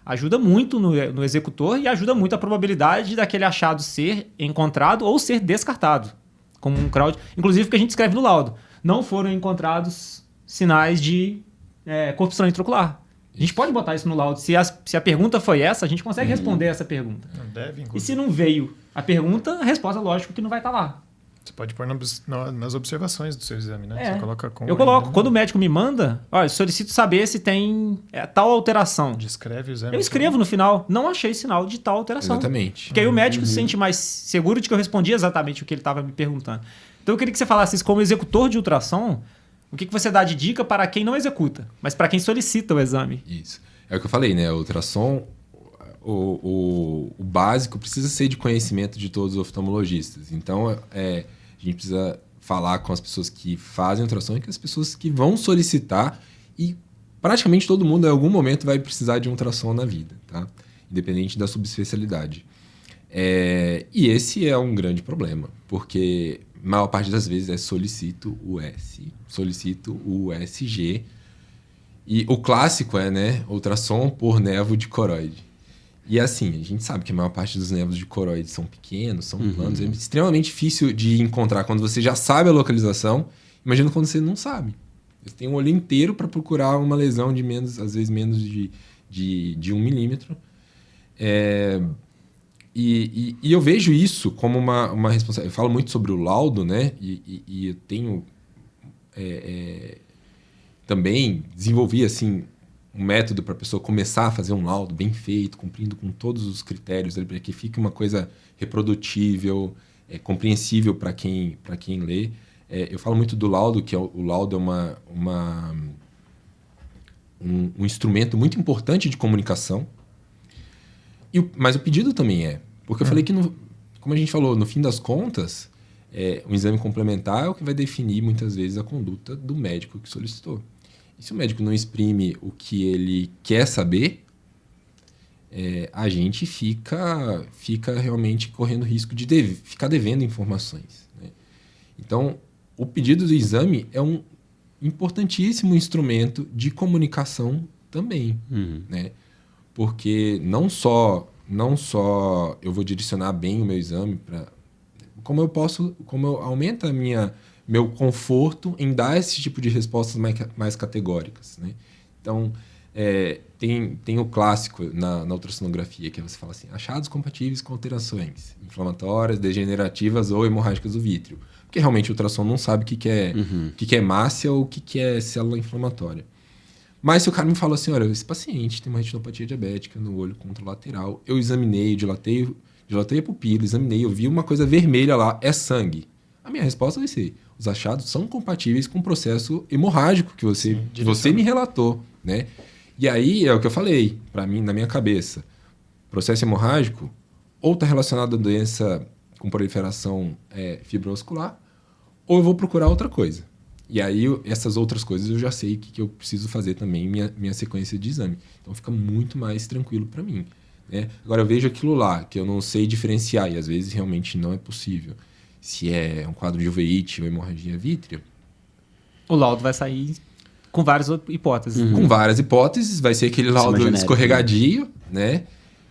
ajuda muito no executor e ajuda muito a probabilidade daquele achado ser encontrado ou ser descartado. Como um crowd. Inclusive porque a gente escreve no laudo. Não foram encontrados sinais de corpo estranho intraocular. A gente pode botar isso no laudo. Se a pergunta foi essa, a gente consegue responder essa pergunta.
Não deve, inclusive.
E se não veio a pergunta, a resposta, lógico, que não vai estar lá.
Você pode pôr nas observações do seu exame, né? Você coloca com
eu coloco. Quando o médico me manda, olha, solicito saber se tem tal alteração.
Descreve o exame.
Eu escrevo no final, não achei sinal de tal alteração.
Exatamente.
Porque aí o médico se sente mais seguro de que eu respondi exatamente o que ele estava me perguntando. Então eu queria que você falasse isso como executor de ultrassom. O que você dá de dica para quem não executa, mas para quem solicita o exame?
Isso. É o que eu falei, né? O ultrassom, o básico precisa ser de conhecimento de todos os oftalmologistas. Então, a gente precisa falar com as pessoas que fazem ultrassom e com as pessoas que vão solicitar. E praticamente todo mundo, em algum momento, vai precisar de um ultrassom na vida, tá? Independente da subespecialidade. E esse é um grande problema, porque a maior parte das vezes solicito o S, solicito o USG. E o clássico ultrassom por névoa de coroide. E assim, a gente sabe que a maior parte dos névoos de coroide são pequenos, são planos. É extremamente difícil de encontrar quando você já sabe a localização. Imagina quando você não sabe. Você tem um olho inteiro para procurar uma lesão de menos, às vezes menos de 1 milímetro. E eu vejo isso como uma responsabilidade. Eu falo muito sobre o laudo, né? E eu tenho... também desenvolvi assim, um método para a pessoa começar a fazer um laudo bem feito, cumprindo com todos os critérios, para que fique uma coisa reprodutível, compreensível para quem lê. Eu falo muito do laudo, que o laudo é um instrumento muito importante de comunicação, mas o pedido também porque eu falei que, como a gente falou, no fim das contas, um exame complementar é o que vai definir muitas vezes a conduta do médico que solicitou. E se o médico não exprime o que ele quer saber, a gente fica realmente correndo risco de ficar devendo informações, né? Então, o pedido do exame é um importantíssimo instrumento de comunicação também, né? Porque não só eu vou direcionar bem o meu exame para como eu aumento meu conforto em dar esse tipo de respostas mais categóricas, né? Então, tem o clássico na ultrassonografia, que você fala assim, achados compatíveis com alterações inflamatórias, degenerativas ou hemorrágicas do vítreo. Porque realmente o ultrassom não sabe o que é hemácia ou o que é célula inflamatória. Mas se o cara me fala assim, olha, esse paciente tem uma retinopatia diabética no olho contralateral, eu examinei, dilatei a pupila, examinei, eu vi uma coisa vermelha lá, é sangue. A minha resposta vai ser, os achados são compatíveis com o processo hemorrágico que você me relatou, né? E aí é o que eu falei, para mim, na minha cabeça. Processo hemorrágico ou está relacionado a doença com proliferação fibrovascular, ou eu vou procurar outra coisa. E aí, essas outras coisas eu já sei o que eu preciso fazer também, minha sequência de exame. Então, fica muito mais tranquilo para mim, né? Agora, eu vejo aquilo lá, que eu não sei diferenciar, e às vezes realmente não é possível. Se é um quadro de uveíte ou hemorragia vítrea.
O laudo vai sair com várias hipóteses.
Com várias hipóteses, vai ser aquele laudo escorregadio, né?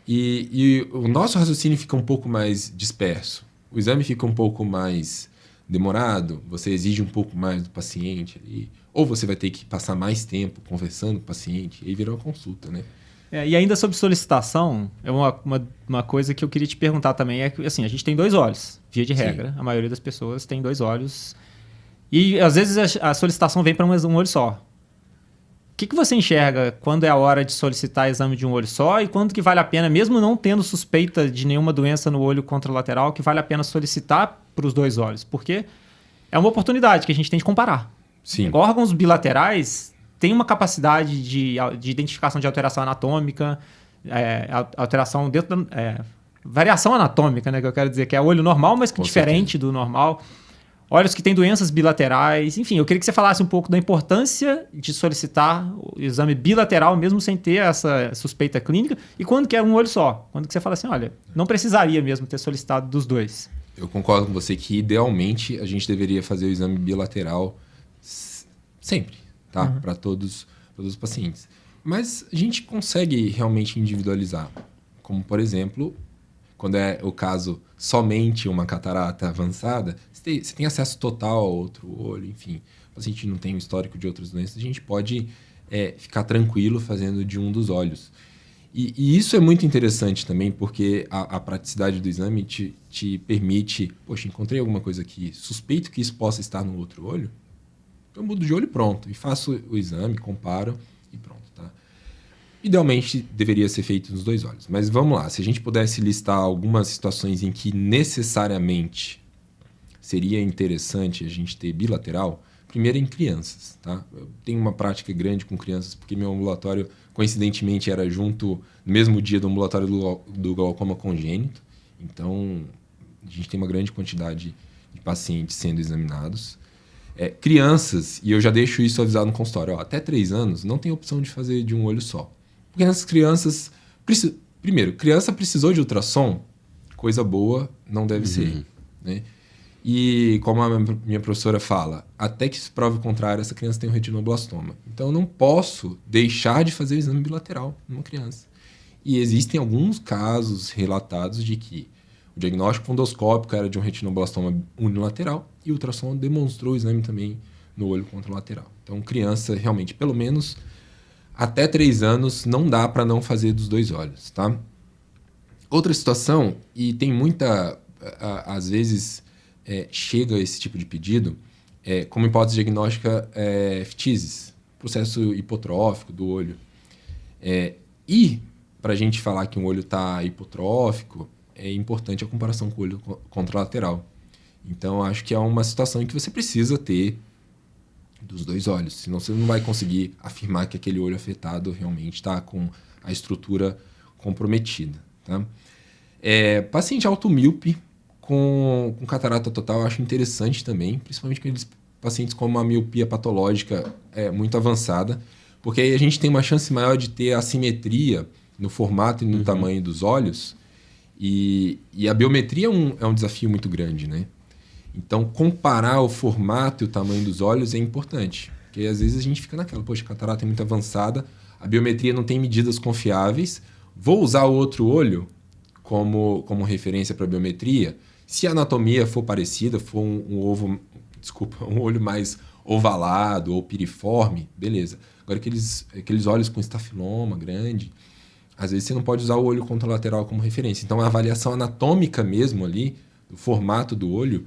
E o nosso raciocínio fica um pouco mais disperso. O exame fica um pouco mais demorado, você exige um pouco mais do paciente ali, ou você vai ter que passar mais tempo conversando com o paciente, e aí vira uma consulta, né?
E ainda sobre solicitação, é uma coisa que eu queria te perguntar também, é que assim, a gente tem 2 olhos, via de regra. Sim. A maioria das pessoas tem 2 olhos. E às vezes a solicitação vem para um olho só. O que você enxerga quando é a hora de solicitar exame de um olho só e quando que vale a pena, mesmo não tendo suspeita de nenhuma doença no olho contralateral, que vale a pena solicitar para os 2 olhos? Porque é uma oportunidade que a gente tem de comparar.
Sim.
Órgãos bilaterais têm uma capacidade de identificação de alteração anatômica, alteração dentro da... variação anatômica, né, que eu quero dizer, que é olho normal, mas que diferente do normal. Olhos que têm doenças bilaterais. Enfim, eu queria que você falasse um pouco da importância de solicitar o exame bilateral, mesmo sem ter essa suspeita clínica, e quando que é um olho só. Quando que você fala assim, olha, não precisaria mesmo ter solicitado dos 2.
Eu concordo com você que, idealmente, a gente deveria fazer o exame bilateral sempre, tá? Para todos os pacientes. Mas a gente consegue realmente individualizar. Como, por exemplo, quando é o caso somente uma catarata avançada, você tem acesso total ao outro olho, enfim. O paciente não tem um histórico de outras doenças, a gente pode ficar tranquilo fazendo de um dos olhos. E isso é muito interessante também, porque a praticidade do exame te permite... Poxa, encontrei alguma coisa aqui, suspeito que isso possa estar no outro olho, então eu mudo de olho e pronto. E faço o exame, comparo e pronto, tá? Idealmente, deveria ser feito nos 2 olhos. Mas vamos lá, se a gente pudesse listar algumas situações em que necessariamente seria interessante a gente ter bilateral, primeiro em crianças, tá? Eu tenho uma prática grande com crianças, porque meu ambulatório, coincidentemente, era junto no mesmo dia do ambulatório do glaucoma congênito. Então, a gente tem uma grande quantidade de pacientes sendo examinados. Crianças, e eu já deixo isso avisado no consultório, até 3 anos, não tem opção de fazer de um olho só. Porque nessas crianças... Primeiro, criança precisou de ultrassom, coisa boa não deve ser, né? E como a minha professora fala, até que se prove o contrário, essa criança tem um retinoblastoma. Então eu não posso deixar de fazer o exame bilateral numa criança. E existem alguns casos relatados de que o diagnóstico fundoscópico era de um retinoblastoma unilateral e o ultrassom demonstrou o exame também no olho contralateral. Então criança, realmente, pelo menos até 3 anos, não dá para não fazer dos 2 olhos, tá? Outra situação, e tem muita... às vezes... chega esse tipo de pedido, como hipótese diagnóstica, ftises, processo hipotrófico do olho. E, para a gente falar que um olho está hipotrófico, é importante a comparação com o olho contralateral. Então, acho que é uma situação em que você precisa ter dos 2 olhos, senão você não vai conseguir afirmar que aquele olho afetado realmente está com a estrutura comprometida, tá? Paciente automíope, com catarata total eu acho interessante também, principalmente aqueles pacientes com uma miopia patológica muito avançada, porque aí a gente tem uma chance maior de ter assimetria no formato e no tamanho dos olhos, e a biometria é um desafio muito grande, né? Então, comparar o formato e o tamanho dos olhos é importante, porque às vezes a gente fica naquela, poxa, a catarata é muito avançada, a biometria não tem medidas confiáveis, vou usar o outro olho como referência para a biometria. Se a anatomia for parecida, for um olho mais ovalado ou piriforme, beleza. Agora, aqueles olhos com estafiloma grande, às vezes você não pode usar o olho contralateral como referência. Então, a avaliação anatômica mesmo ali, do formato do olho,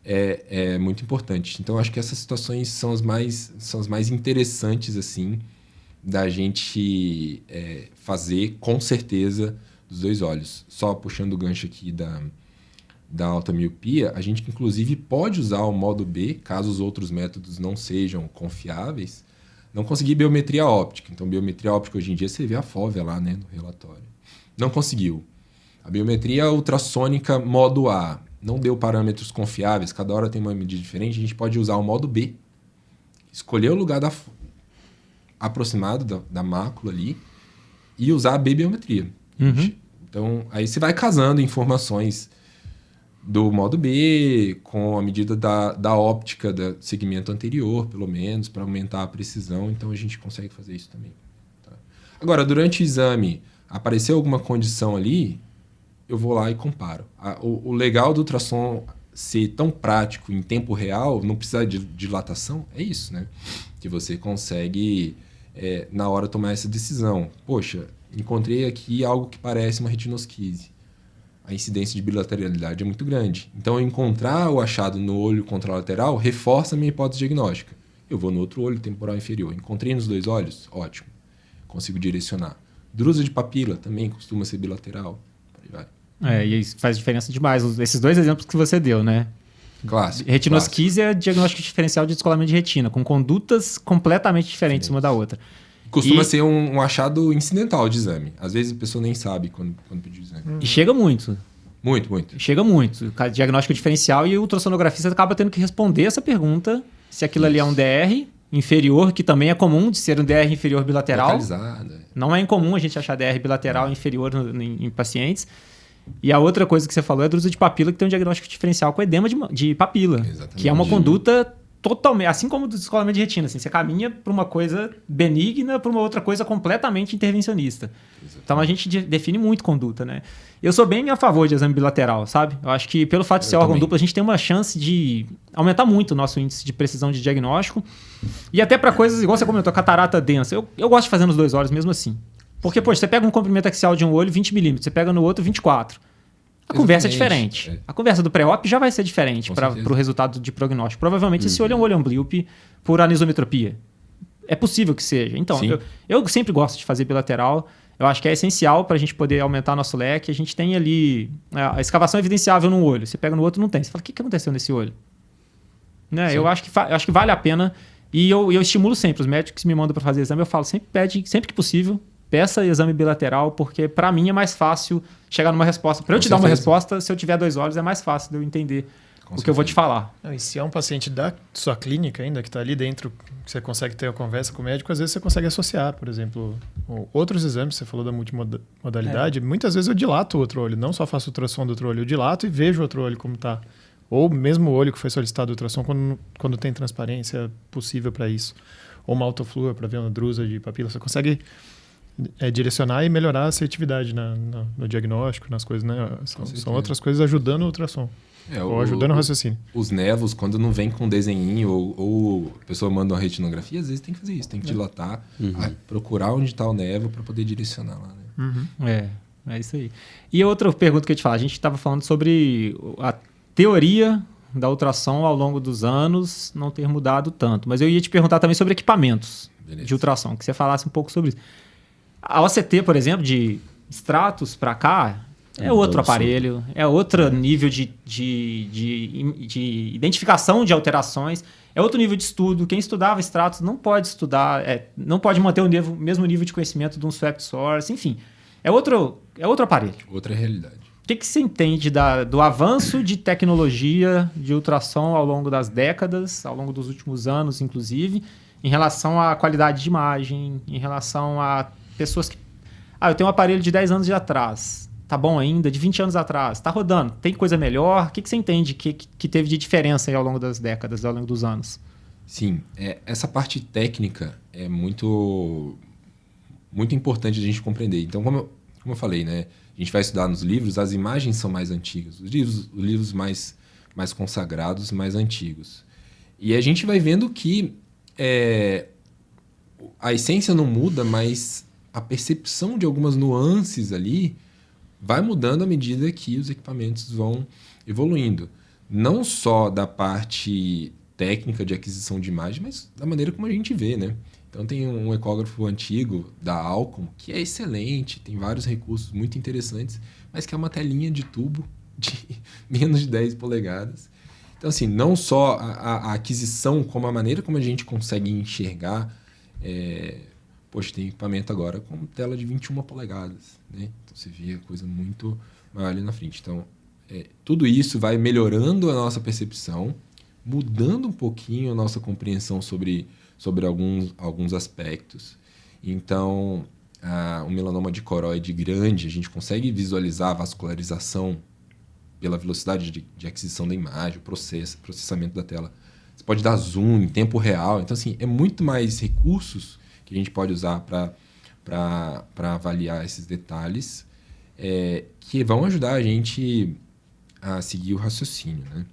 é muito importante. Então, acho que essas situações são as mais interessantes, assim, da gente fazer, com certeza, dos dois olhos. Só puxando o gancho aqui da alta miopia, a gente, inclusive, pode usar o modo B, caso os outros métodos não sejam confiáveis, não conseguir biometria óptica. Então, biometria óptica, hoje em dia, você vê a fóvea lá, né, no relatório. Não conseguiu. A biometria ultrassônica modo A não deu parâmetros confiáveis, cada hora tem uma medida diferente, a gente pode usar o modo B, escolher o lugar aproximado da mácula ali e usar a B-biometria. Então, aí você vai casando informações do modo B com a medida da óptica do segmento anterior, pelo menos, para aumentar a precisão. Então, a gente consegue fazer isso também. Tá? Agora, durante o exame, apareceu alguma condição ali, eu vou lá e comparo. O legal do ultrassom ser tão prático em tempo real, não precisar de dilatação, é isso, né? Que você consegue, na hora, tomar essa decisão. Poxa, encontrei aqui algo que parece uma retinosquise. A incidência de bilateralidade é muito grande. Então, encontrar o achado no olho contralateral reforça a minha hipótese diagnóstica. Eu vou no outro olho temporal inferior. Encontrei nos dois olhos? Ótimo. Consigo direcionar. Drusa de papila também costuma ser bilateral. Por aí vai.
E isso faz diferença demais. Esses dois exemplos que você deu, né?
Clássico.
Retinosquise é diagnóstico diferencial de descolamento de retina, com condutas completamente diferentes uma da outra.
Costuma ser um achado incidental de exame. Às vezes a pessoa nem sabe quando pediu o exame.
E chega muito.
Muito, muito.
Chega muito. Diagnóstico diferencial e o ultrassonografista acaba tendo que responder essa pergunta, se aquilo ali é um DR inferior, que também é comum de ser um DR inferior bilateral.
Localizado.
Não é incomum a gente achar DR bilateral inferior em pacientes. E a outra coisa que você falou é a drusa de papila, que tem um diagnóstico diferencial com edema de papila.
Exatamente.
Que é uma conduta totalmente, assim como do descolamento de retina, assim, você caminha para uma coisa benigna para uma outra coisa completamente intervencionista. Exatamente. Então a gente define muito conduta, né? Eu sou bem a favor de exame bilateral, sabe? Eu acho que pelo fato de ser órgão duplo, a gente tem uma chance de aumentar muito o nosso índice de precisão de diagnóstico. E até para coisas, igual você comentou, catarata densa. Eu gosto de fazer nos dois olhos mesmo assim. Porque, poxa, você pega um comprimento axial de um olho, 20 milímetros, você pega no outro, 24. A conversa é diferente. A conversa do pré-op já vai ser diferente para o resultado de prognóstico. Provavelmente esse olho é um olho amblíope por anisometropia. É possível que seja. Então, eu sempre gosto de fazer bilateral. Eu acho que é essencial para a gente poder aumentar nosso leque. A gente tem ali a escavação evidenciável num olho. Você pega no outro, não tem. Você fala, o que aconteceu nesse olho? Né? Eu acho que vale a pena. E eu estimulo sempre. Os médicos que me mandam para fazer exame, eu falo, sempre que possível, peça exame bilateral, porque para mim é mais fácil chegar numa resposta. Para eu te dar uma resposta, se eu tiver dois olhos, é mais fácil de eu entender o que eu vou te falar.
E se é um paciente da sua clínica ainda, que está ali dentro, que você consegue ter uma conversa com o médico, às vezes você consegue associar, por exemplo, outros exames, você falou da multimodalidade, muitas vezes eu dilato o outro olho, não só faço ultrassom do outro olho, eu dilato e vejo o outro olho como está. Ou mesmo o olho que foi solicitado o ultrassom quando tem transparência possível para isso. Ou uma autoflua para ver uma drusa de papila, você consegue direcionar e melhorar a assertividade no diagnóstico, nas coisas, né? São outras coisas ajudando o ultrassom. Ou ajudando o raciocínio.
Os nevos, quando não vem com desenhinho ou a pessoa manda uma retinografia, às vezes tem que fazer isso, tem que dilatar, procurar onde está o nevo para poder direcionar lá. Né?
É isso aí. E outra pergunta que eu te falo, a gente estava falando sobre a teoria da ultrassom ao longo dos anos não ter mudado tanto, mas eu ia te perguntar também sobre equipamentos de ultrassom, que você falasse um pouco sobre isso. A OCT, por exemplo, de extratos para cá, é outro aparelho, é outro nível de identificação de alterações, é outro nível de estudo. Quem estudava extratos não pode estudar, não pode manter o mesmo nível de conhecimento de um swap source, enfim. É outro aparelho.
Outra realidade.
que você entende do avanço de tecnologia de ultrassom ao longo das décadas, ao longo dos últimos anos, inclusive, em relação à qualidade de imagem, em relação a pessoas que... eu tenho um aparelho de 10 anos de atrás, tá bom ainda, de 20 anos atrás, tá rodando, tem coisa melhor? O que você entende que teve de diferença aí ao longo das décadas, ao longo dos anos?
Sim, essa parte técnica é muito, muito importante a gente compreender. Então, como eu falei, né? A gente vai estudar nos livros, as imagens são mais antigas. Os livros mais consagrados, mais antigos. E a gente vai vendo que a essência não muda, mas a percepção de algumas nuances ali vai mudando à medida que os equipamentos vão evoluindo. Não só da parte técnica de aquisição de imagem, mas da maneira como a gente vê, né? Então tem um ecógrafo antigo da Alcon que é excelente, tem vários recursos muito interessantes, mas que é uma telinha de tubo de menos de 10 polegadas. Então assim, não só a aquisição, como a maneira como a gente consegue enxergar, tem equipamento agora com tela de 21 polegadas, né? Então você vê a coisa muito maior ali na frente. Então tudo isso vai melhorando a nossa percepção, mudando um pouquinho a nossa compreensão sobre alguns aspectos. Então, o melanoma de coroide grande, a gente consegue visualizar a vascularização pela velocidade de aquisição da imagem, o processamento da tela. Você pode dar zoom em tempo real. Então, assim, é muito mais recursos que a gente pode usar para avaliar esses detalhes que vão ajudar a gente a seguir o raciocínio, né?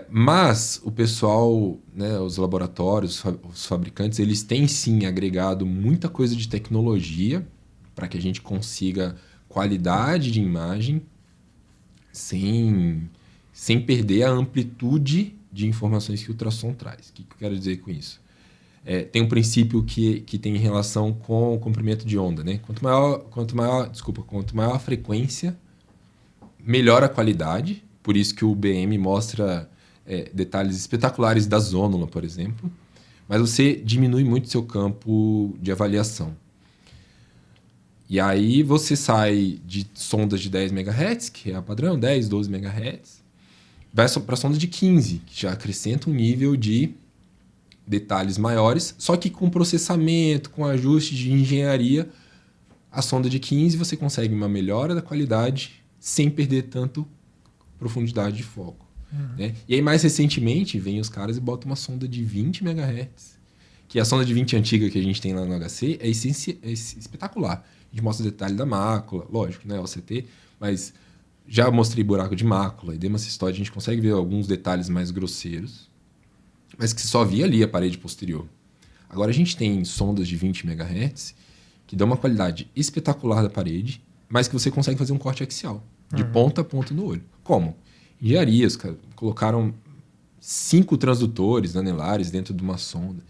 Mas o pessoal, né, os laboratórios, os fabricantes, eles têm sim agregado muita coisa de tecnologia para que a gente consiga qualidade de imagem sem perder a amplitude de informações que o ultrassom traz. O que eu quero dizer com isso? Tem um princípio que tem relação com o comprimento de onda, né? Quanto maior a frequência, melhor a qualidade. Por isso que o BM mostra detalhes espetaculares da zônula, por exemplo. Mas você diminui muito seu campo de avaliação. E aí você sai de sondas de 10 MHz, que é a padrão, 10, 12 MHz, vai para sondas de 15, que já acrescenta um nível de detalhes maiores, só que com processamento, com ajuste de engenharia, a sonda de 15 você consegue uma melhora da qualidade sem perder tanto profundidade de foco. Né? E aí, mais recentemente, vem os caras e botam uma sonda de 20 MHz, que a sonda de 20 antiga que a gente tem lá no HC é espetacular. A gente mostra o detalhe da mácula, lógico, né? OCT, mas já mostrei buraco de mácula, edema cistoide, a gente consegue ver alguns detalhes mais grosseiros, mas que só via ali a parede posterior. Agora a gente tem sondas de 20 MHz que dão uma qualidade espetacular da parede, mas que você consegue fazer um corte axial, de ponta a ponta no olho. Como? Engenharias, cara, colocaram 5 transdutores anelares dentro de uma sonda.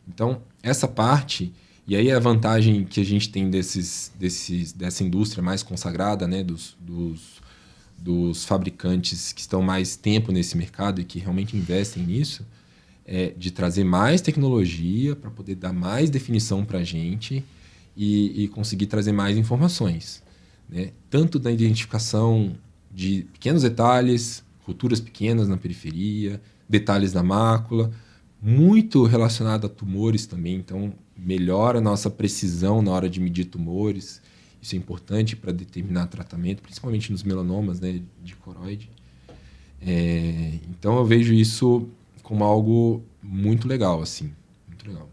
Então, essa parte, e aí a vantagem que a gente tem dessa indústria mais consagrada, né, dos fabricantes que estão mais tempo nesse mercado e que realmente investem nisso, de trazer mais tecnologia para poder dar mais definição para a gente e conseguir trazer mais informações, né? Tanto da identificação de pequenos detalhes, rupturas pequenas na periferia, detalhes da mácula, muito relacionado a tumores também, então melhora a nossa precisão na hora de medir tumores. Isso é importante para determinar tratamento, principalmente nos melanomas, né, de coroide. Então eu vejo isso como algo muito legal, assim, muito legal.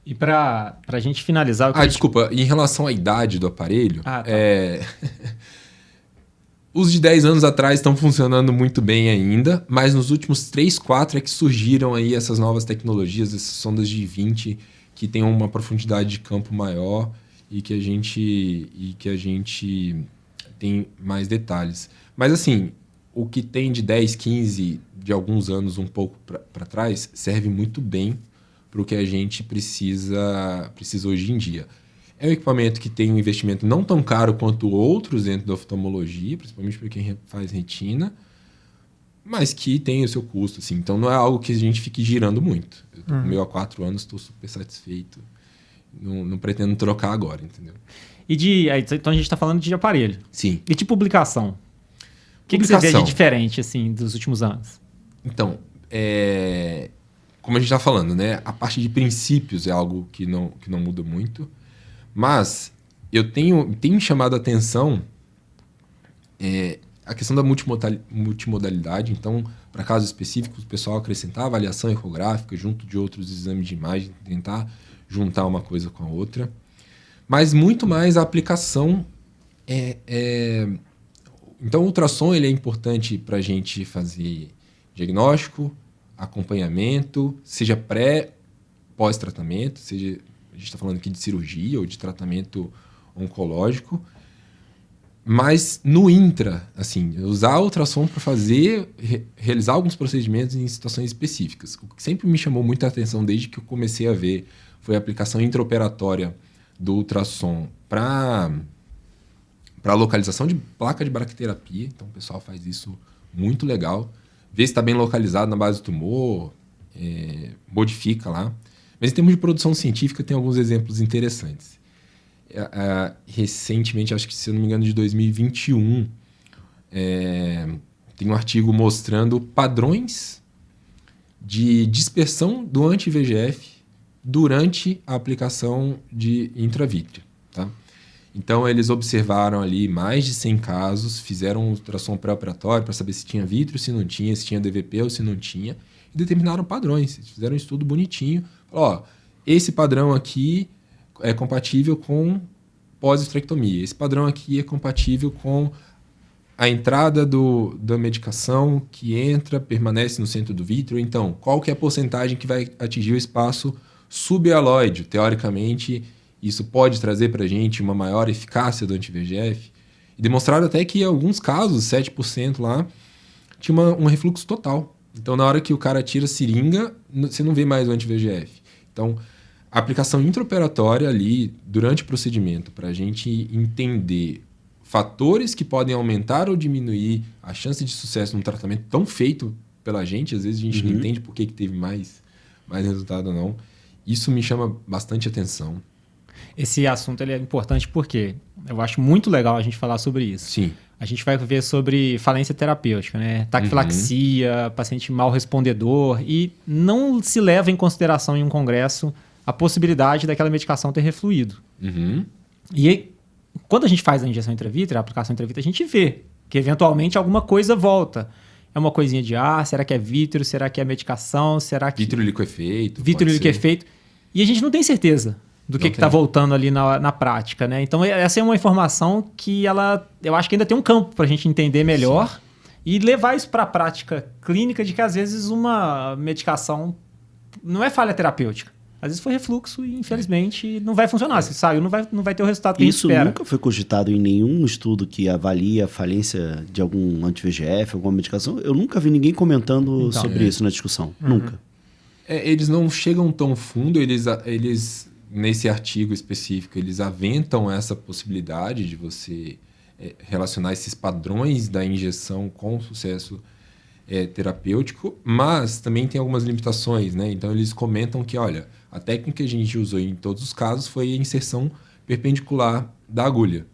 E para a gente finalizar...
Desculpa, em relação à idade do aparelho,
tá.
Os de 10 anos atrás estão funcionando muito bem ainda, mas nos últimos 3, 4 é que surgiram aí essas novas tecnologias, essas sondas de 20 que têm uma profundidade de campo maior e que a gente tem mais detalhes. Mas assim, o que tem de 10, 15, de alguns anos um pouco para trás, serve muito bem para o que a gente precisa hoje em dia. É um equipamento que tem um investimento não tão caro quanto outros dentro da oftalmologia, principalmente para quem faz retina, mas que tem o seu custo. Assim. Então não é algo que a gente fique girando muito. Eu estou com o meu há 4 anos, estou super satisfeito não pretendo trocar agora, entendeu?
Então a gente está falando de aparelho.
Sim.
E de publicação? O que você vê de diferente, assim, dos últimos anos?
Então, como a gente está falando, né? A parte de princípios é algo que não muda muito. Mas eu tenho chamado a atenção a questão da multimodalidade. Então, para casos específicos, o pessoal acrescentar avaliação ecográfica junto de outros exames de imagem, tentar juntar uma coisa com a outra. Mas muito mais a aplicação. Então, o ultrassom ele é importante para a gente fazer diagnóstico, acompanhamento, seja pós-tratamento, seja a gente está falando aqui de cirurgia ou de tratamento oncológico, mas no intra, assim, usar o ultrassom para realizar alguns procedimentos em situações específicas. O que sempre me chamou muita atenção desde que eu comecei a ver foi a aplicação intraoperatória do ultrassom para localização de placa de braquiterapia. Então, o pessoal faz isso muito legal. Vê se está bem localizado na base do tumor, modifica lá. Mas em termos de produção científica, tem alguns exemplos interessantes. Recentemente, acho que se eu não me engano, de 2021, tem um artigo mostrando padrões de dispersão do anti-VEGF durante a aplicação de intravítrea. Tá? Então, eles observaram ali mais de 100 casos, fizeram um ultrassom pré-operatório para saber se tinha vítreo, se não tinha, se tinha DVP ou se não tinha, e determinaram padrões. Eles fizeram um estudo bonitinho. Falaram, esse padrão aqui é compatível com pós-estrectomia. Esse padrão aqui é compatível com a entrada da medicação que entra, permanece no centro do vítreo. Então, qual que é a porcentagem que vai atingir o espaço subhialoide? Teoricamente, isso pode trazer para a gente uma maior eficácia do anti-VEGF. E demonstraram até que em alguns casos, 7% lá, tinha um refluxo total. Então, na hora que o cara tira a seringa, você não vê mais o anti-VEGF. Então, a aplicação intraoperatória ali, durante o procedimento, para a gente entender fatores que podem aumentar ou diminuir a chance de sucesso num tratamento tão feito pela gente, às vezes a gente não entende por que teve mais resultado ou não. Isso me chama bastante atenção.
Esse assunto ele é importante porque eu acho muito legal a gente falar sobre isso.
Sim.
A gente vai ver sobre falência terapêutica, né? Taquifilaxia, paciente mal respondedor, e não se leva em consideração em um congresso a possibilidade daquela medicação ter refluído. E aí, quando a gente faz a injeção intravítrea, a aplicação intravítrea, a gente vê que eventualmente alguma coisa volta. É uma coisinha de ar, será que é vítreo, será que é medicação, será que...
Vítreo liquefeito.
Vítreo liquefeito. E a gente não tem certeza do que está voltando ali na prática, né? Então, essa é uma informação que eu acho que ainda tem um campo para a gente entender melhor. Sim. E levar isso para a prática clínica de que, às vezes, uma medicação não é falha terapêutica. Às vezes foi refluxo e, infelizmente, não vai funcionar. Se saiu, não vai ter o resultado que a gente espera.
Isso nunca foi cogitado em nenhum estudo que avalia a falência de algum anti-VEGF, alguma medicação? Eu nunca vi ninguém comentando sobre isso na discussão. Nunca.
Eles não chegam tão fundo, eles nesse artigo específico, eles aventam essa possibilidade de você relacionar esses padrões da injeção com sucesso terapêutico, mas também tem algumas limitações, né? Então, eles comentam que, olha, a técnica que a gente usou em todos os casos foi a inserção perpendicular da agulha.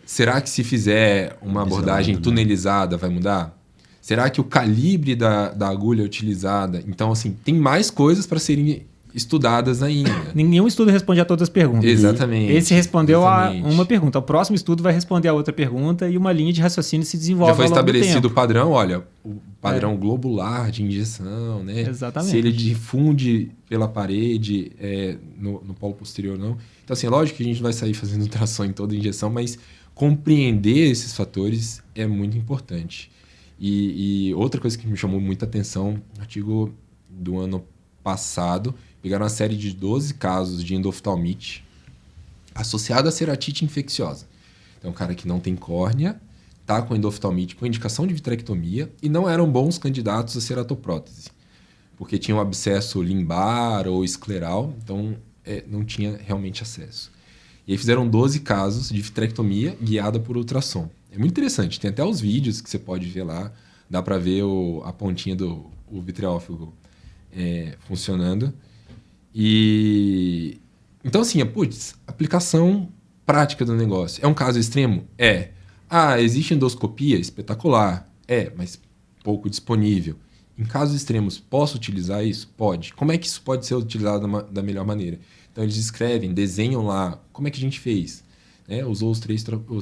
Será que se fizer uma abordagem tunelizada vai mudar? Será que o calibre da agulha utilizada... Então, assim, tem mais coisas para serem estudadas ainda.
Nenhum estudo responde a todas as perguntas.
Exatamente.
Esse respondeu a uma pergunta. O próximo estudo vai responder a outra pergunta e uma linha de raciocínio se desenvolve.
Já foi estabelecido o padrão, olha, o padrão globular de injeção, né?
Exatamente.
Se ele difunde pela parede, no polo posterior, não. Então, assim, é lógico que a gente vai sair fazendo ultrassom em toda injeção, mas compreender esses fatores é muito importante. E outra coisa que me chamou muita atenção, artigo do ano passado, pegaram uma série de 12 casos de endoftalmite associada a ceratite infecciosa. Então, um cara que não tem córnea, está com endoftalmite com indicação de vitrectomia e não eram bons candidatos a ceratoprótese, porque tinham abscesso limbar ou escleral, então não tinha realmente acesso. E aí fizeram 12 casos de vitrectomia guiada por ultrassom. É muito interessante, tem até os vídeos que você pode ver lá, dá para ver a pontinha do vitreófago funcionando. E Então, assim, aplicação prática do negócio. É um caso extremo? É. Ah, existe endoscopia? Espetacular. É, mas pouco disponível. Em casos extremos, posso utilizar isso? Pode. Como é que isso pode ser utilizado da melhor maneira? Então, eles escrevem, desenham lá. Como é que a gente fez? Usou os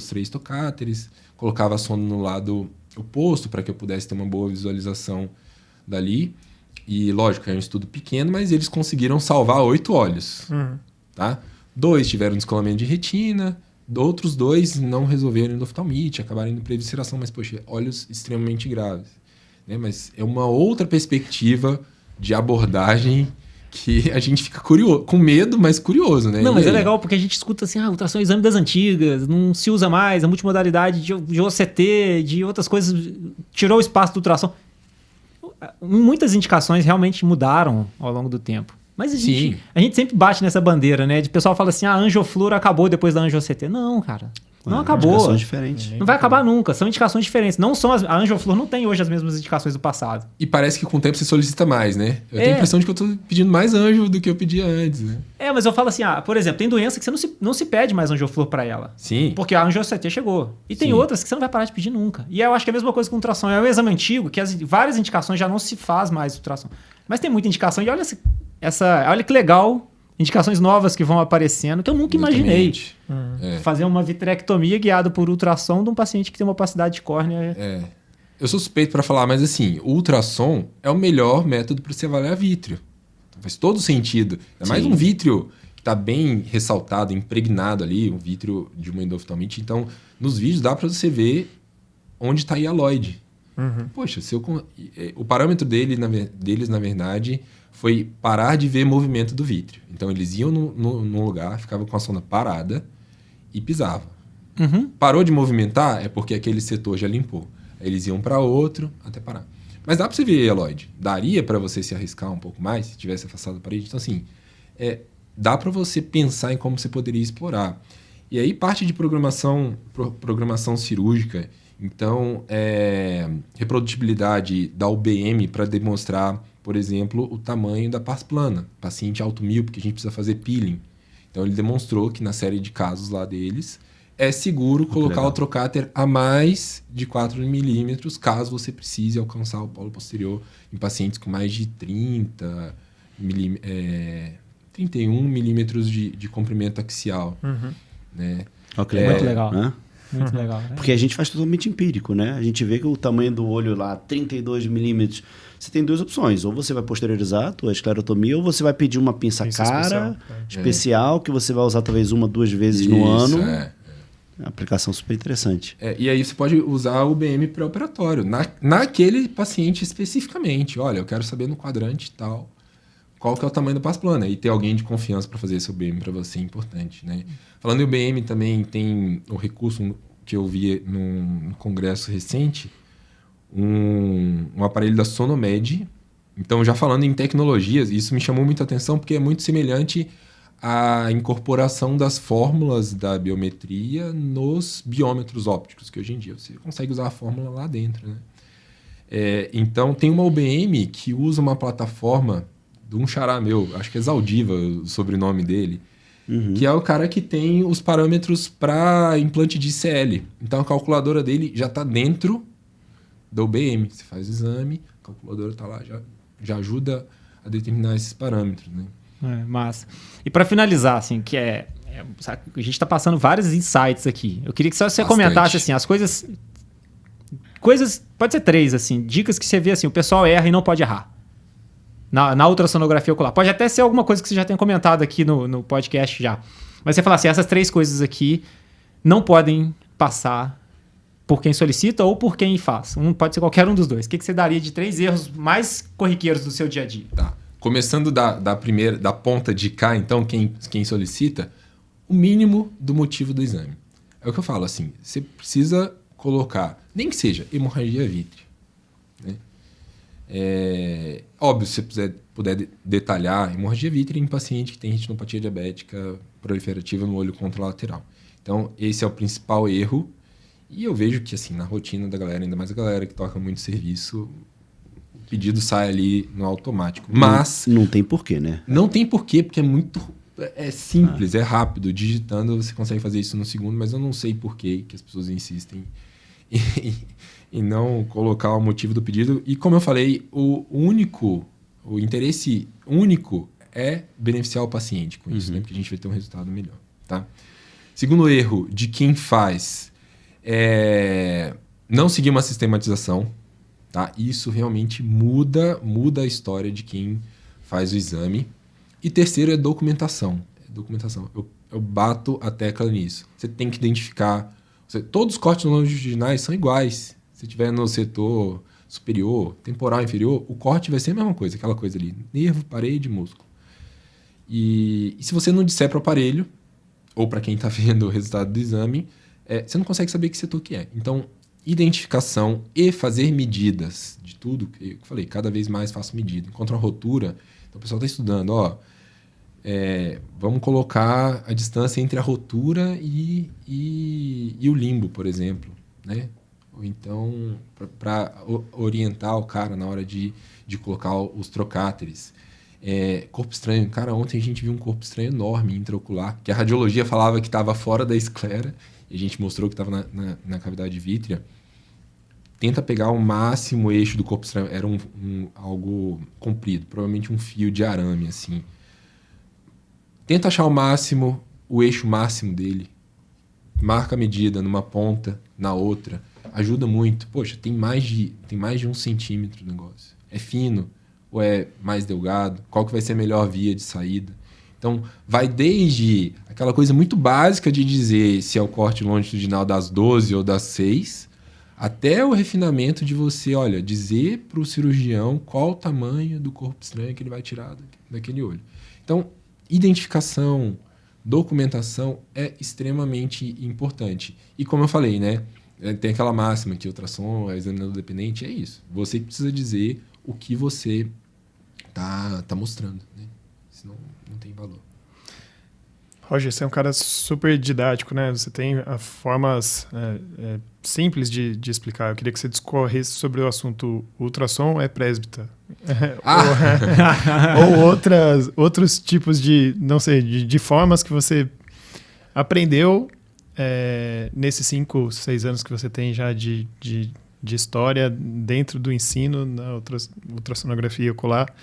três tocáteres, colocava a sonda no lado oposto para que eu pudesse ter uma boa visualização dali. E, lógico, é um estudo pequeno, mas eles conseguiram salvar 8 olhos. Tá? 2 tiveram descolamento de retina, outros 2 não resolveram endoftalmite, acabaram indo para evisceração, mas, poxa, olhos extremamente graves. Né? Mas é uma outra perspectiva de abordagem que a gente fica curioso, com medo, mas curioso, né?
Não, mas é legal porque a gente escuta assim, ultrassom é exame das antigas, não se usa mais, a multimodalidade de OCT, de outras coisas, tirou o espaço do ultrassom. Muitas indicações realmente mudaram ao longo do tempo. Mas a gente sempre bate nessa bandeira, né? De pessoal fala assim, a angioflúor acabou depois da angio-OCT. Não, cara. Não acabou.
Indicações diferentes.
Não vai acabar nunca. São indicações diferentes. Não são a angioflúor não tem hoje as mesmas indicações do passado.
E parece que com o tempo você solicita mais, né? Eu tenho a impressão de que eu tô pedindo mais anjo do que eu pedia antes, né?
Mas eu falo assim, por exemplo, tem doença que você não se pede mais angioflúor para ela.
Sim.
Porque a angio-OCT chegou. E tem outras que você não vai parar de pedir nunca. E eu acho que é a mesma coisa com o ultrassom. É um exame antigo que várias indicações já não se faz mais ultrassom. Mas tem muita indicação. E olha olha que legal, indicações novas que vão aparecendo, que eu nunca imaginei. Fazer uma vitrectomia guiada por ultrassom de um paciente que tem uma opacidade de córnea.
Eu sou suspeito para falar, mas assim, o ultrassom é o melhor método para você avaliar vítreo. Faz todo sentido. É mais um vítreo que está bem ressaltado, impregnado ali, um vítreo de uma endoftalmite. Então, nos vídeos dá para você ver onde está a hialoide. Poxa, o parâmetro deles, na verdade, foi parar de ver movimento do vítreo. Então, eles iam num lugar, ficavam com a sonda parada e pisavam. Parou de movimentar é porque aquele setor já limpou. Aí eles iam para outro até parar. Mas dá para você ver a hialoide. Daria para você se arriscar um pouco mais se tivesse afastado a parede. Então, assim, dá para você pensar em como você poderia explorar. E aí parte de programação cirúrgica. Então, reprodutibilidade da UBM para demonstrar, por exemplo, o tamanho da pars plana. Paciente alto míope, que a gente precisa fazer peeling. Então, ele demonstrou que na série de casos lá deles, é seguro colocar o trocáter a mais de 4 milímetros, caso você precise alcançar o polo posterior em pacientes com mais de 31 milímetros de comprimento axial. Né?
Muito legal. Né? Muito legal. Né?
Porque a gente faz totalmente empírico, né? A gente vê que o tamanho do olho lá, 32 milímetros, você tem 2 opções. Ou você vai posteriorizar a tua esclerotomia, ou você vai pedir uma pinça cara especial, que você vai usar talvez 1, 2 vezes no ano. Aplicação super interessante.
E aí você pode usar o UBM pré-operatório, naquele paciente especificamente. Olha, eu quero saber no quadrante tal, qual que é o tamanho da pars plana. E ter alguém de confiança para fazer esse UBM para você é importante. Né? Falando em UBM, também tem o recurso que eu vi num congresso recente, um aparelho da Sonomed. Então, já falando em tecnologias, isso me chamou muita atenção porque é muito semelhante a incorporação das fórmulas da biometria nos biômetros ópticos, que hoje em dia você consegue usar a fórmula lá dentro. Né? Então, tem uma UBM que usa uma plataforma de um xará meu, acho que é Zaldiva o sobrenome dele, que é o cara que tem os parâmetros para implante de ICL. Então, a calculadora dele já está dentro da UBM. Você faz o exame, a calculadora está lá, já ajuda a determinar esses parâmetros, né?
Massa. E para finalizar, assim, que a gente está passando vários insights aqui. Eu queria que só você comentasse assim, as coisas, pode ser 3, assim, dicas que você vê assim, o pessoal erra e não pode errar. Na ultrassonografia ocular. Pode até ser alguma coisa que você já tenha comentado aqui no podcast já. Mas você fala assim, essas 3 coisas aqui não podem passar por quem solicita ou por quem faz. Pode ser qualquer um dos dois. O que você daria de 3 erros mais corriqueiros do seu dia a dia?
Tá. Começando da ponta de cá, então, quem solicita, o mínimo do motivo do exame. É o que eu falo, assim, você precisa colocar, nem que seja hemorragia vítrea. Né? Óbvio, se você puder detalhar, hemorragia vítrea em paciente que tem retinopatia diabética proliferativa no olho contralateral. Então, esse é o principal erro. E eu vejo que, assim, na rotina da galera, ainda mais a galera que toca muito serviço, o pedido sai ali no automático. Mas...
Não tem porquê, né?
Não tem porquê, porque é muito É simples, é rápido. Digitando, você consegue fazer isso no segundo, mas eu não sei por que as pessoas insistem em não colocar o motivo do pedido. E como eu falei, o interesse único é beneficiar o paciente com isso, né? Porque a gente vai ter um resultado melhor, tá? Segundo erro de quem faz é não seguir uma sistematização, tá? Isso realmente muda a história de quem faz o exame. E terceiro é documentação. Eu bato a tecla nisso. Você tem que identificar. Todos os cortes longitudinais são iguais. Se tiver no setor superior, temporal inferior, o corte vai ser a mesma coisa, aquela coisa ali: nervo, parede, músculo. E se você não disser para o aparelho, ou para quem está vendo o resultado do exame, você não consegue saber que setor que é. Então, identificação e fazer medidas de tudo. Eu falei, cada vez mais faço medida. Encontro uma rotura, então o pessoal está estudando, vamos colocar a distância entre a rotura e o limbo, por exemplo, né? Ou então, para orientar o cara na hora de colocar os trocáteres. Corpo estranho. Cara, ontem a gente viu um corpo estranho enorme, intraocular, que a radiologia falava que estava fora da esclera, e a gente mostrou que estava na cavidade vítrea. Tenta pegar o máximo eixo do corpo estranho. Era algo comprido, provavelmente um fio de arame, assim. Tenta achar o eixo máximo dele. Marca a medida numa ponta, na outra. Ajuda muito. Poxa, tem mais de 1 centímetro o negócio. É fino ou é mais delgado? Qual que vai ser a melhor via de saída? Então, vai desde aquela coisa muito básica de dizer se é o corte longitudinal das 12 ou das 6, até o refinamento de você, dizer para o cirurgião qual o tamanho do corpo estranho que ele vai tirar daquele olho. Então, identificação, documentação é extremamente importante. E como eu falei, né? Tem aquela máxima que ultrassom é examinador dependente, é isso. Você precisa dizer o que você tá mostrando, né? Senão não tem valor.
Roger, você é um cara super didático, né? Você tem formas simples de explicar. Eu queria que você discorresse sobre o assunto ultrassom é presbita. Ou outros tipos de formas que você aprendeu nesses 5, 6 anos que você tem já de história dentro do ensino na ultrassonografia ocular,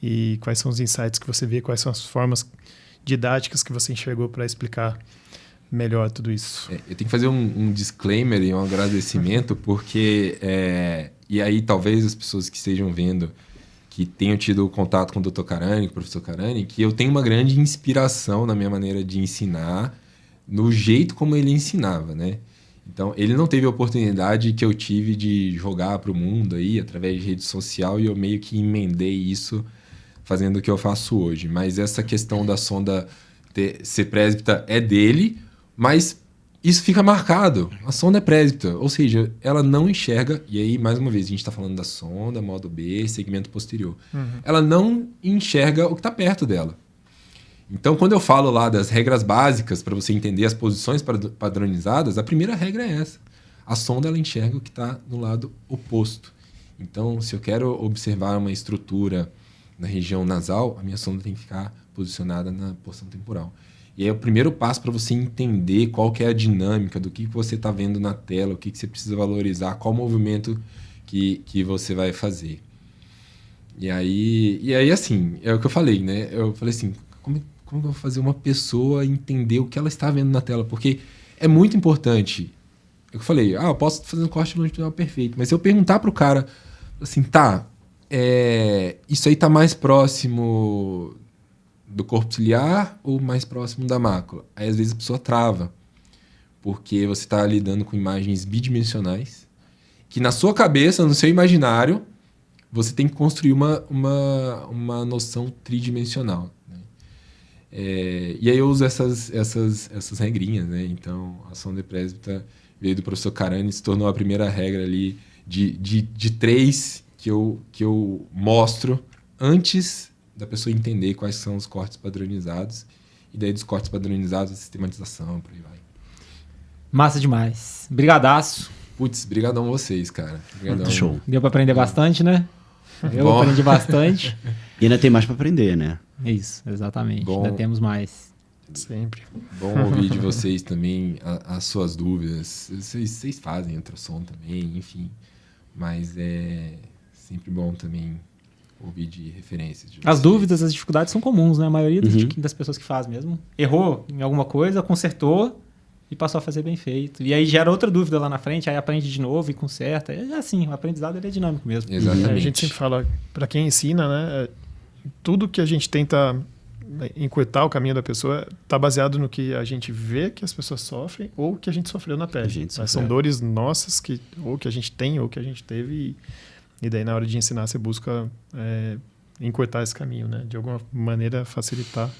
e quais são os insights que você vê, quais são as formas didáticas que você enxergou para explicar melhor tudo isso.
Eu tenho que fazer um disclaimer e um agradecimento, porque e aí talvez as pessoas que estejam vendo, que tenham tido contato com o Dr. Karani, com o professor Karani, que eu tenho uma grande inspiração na minha maneira de ensinar, no jeito como ele ensinava, né? Então, ele não teve a oportunidade que eu tive de jogar para o mundo aí, através de rede social, e eu meio que emendei isso fazendo o que eu faço hoje. Mas essa questão da sonda ser presbita é dele, mas isso fica marcado. A sonda é presbita, ou seja, ela não enxerga, e aí, mais uma vez, a gente está falando da sonda, modo B, segmento posterior. Ela não enxerga o que está perto dela. Então, quando eu falo lá das regras básicas para você entender as posições padronizadas, a primeira regra é essa. A sonda ela enxerga o que está no lado oposto. Então, se eu quero observar uma estrutura na região nasal, a minha sonda tem que ficar posicionada na porção temporal. E aí é o primeiro passo para você entender qual que é a dinâmica do que você está vendo na tela, o que você precisa valorizar, qual movimento que você vai fazer. E aí, assim, é o que eu falei, né? Eu falei assim, como eu vou fazer uma pessoa entender o que ela está vendo na tela? Porque é muito importante. Eu falei, eu posso fazer um corte longitudinal perfeito, mas se eu perguntar para o cara, assim, isso aí está mais próximo do corpo ciliar ou mais próximo da mácula? Aí, às vezes, a pessoa trava, porque você está lidando com imagens bidimensionais, que na sua cabeça, no seu imaginário, você tem que construir uma noção tridimensional. E aí eu uso essas regrinhas, né? Então, a sonda presbita veio do professor Karani, se tornou a primeira regra ali de 3 que eu mostro antes da pessoa entender quais são os cortes padronizados, e daí dos cortes padronizados a sistematização, por aí vai.
Massa demais. Brigadaço.
Putz, brigadão vocês, cara. Brigadão.
Show.
Deu para aprender bastante, né? Eu
Bom.
aprendi bastante.
E ainda tem mais para aprender, né?
Isso, exatamente.
Bom.
Ainda temos mais.
Sempre.
Bom ouvir de vocês também as suas dúvidas. Vocês fazem ultrassom também, enfim. Mas é sempre bom também ouvir de referências. De
As
vocês.
dúvidas, as dificuldades são comuns, né? A maioria
Uhum.
das pessoas que faz mesmo. Errou em alguma coisa, consertou e passou a fazer bem feito. E aí gera outra dúvida lá na frente, aí aprende de novo e conserta. É assim, o aprendizado ele é dinâmico mesmo.
Exatamente.
A gente sempre fala, para quem ensina, né? Tudo que a gente tenta encurtar o caminho da pessoa está baseado no que a gente vê que as pessoas sofrem ou que a gente sofreu na pele.
A gente
Mas
sofreu.
são dores nossas que ou que a gente tem ou que a gente teve e daí na hora de ensinar você busca encurtar esse caminho, né? De alguma maneira facilitar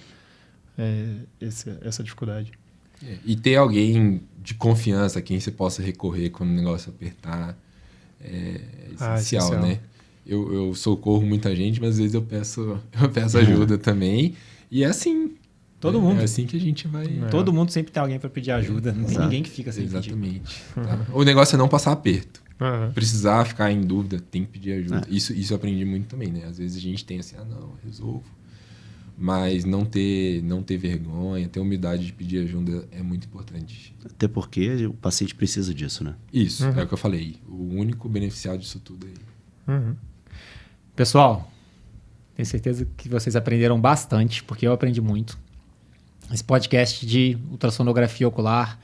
essa dificuldade.
E ter alguém de confiança a quem você possa recorrer quando o negócio apertar é essencial,
essencial.
né? Eu socorro muita gente, mas às vezes eu peço ajuda também. E é assim.
Todo mundo.
É assim que a gente vai.
Todo mundo sempre tem alguém para pedir ajuda. Não tem
Exato.
ninguém que fica sem pedir.
Exatamente. Tá? O negócio é não passar aperto.
Aham.
Precisar ficar em dúvida, tem que pedir ajuda.
É.
Isso eu aprendi muito também, né? Às vezes a gente tem assim, não, resolvo. Mas não ter vergonha, ter humildade de pedir ajuda é muito importante.
Até porque o paciente precisa disso, né?
Isso, é o que eu falei. O único beneficiado disso tudo aí.
Uhum.
Pessoal, tenho certeza que vocês aprenderam bastante, porque eu aprendi muito. Esse podcast de ultrassonografia ocular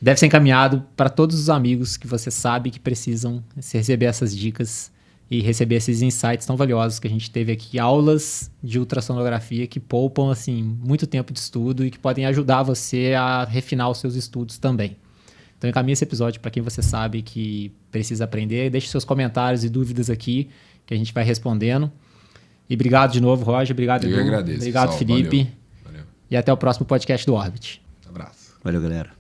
deve ser encaminhado para todos os amigos que você sabe que precisam receber essas dicas e receber esses insights tão valiosos que a gente teve aqui. Aulas de ultrassonografia que poupam assim, muito tempo de estudo e que podem ajudar você a refinar os seus estudos também. Então encaminhe esse episódio para quem você sabe que precisa aprender. Deixe seus comentários e dúvidas aqui, que a gente vai respondendo. E obrigado de novo, Roger. Obrigado,
Eu
Edu.
agradeço,
Obrigado,
pessoal.
Felipe.
Valeu.
E até o próximo podcast do Orbit.
Abraço.
Valeu, galera.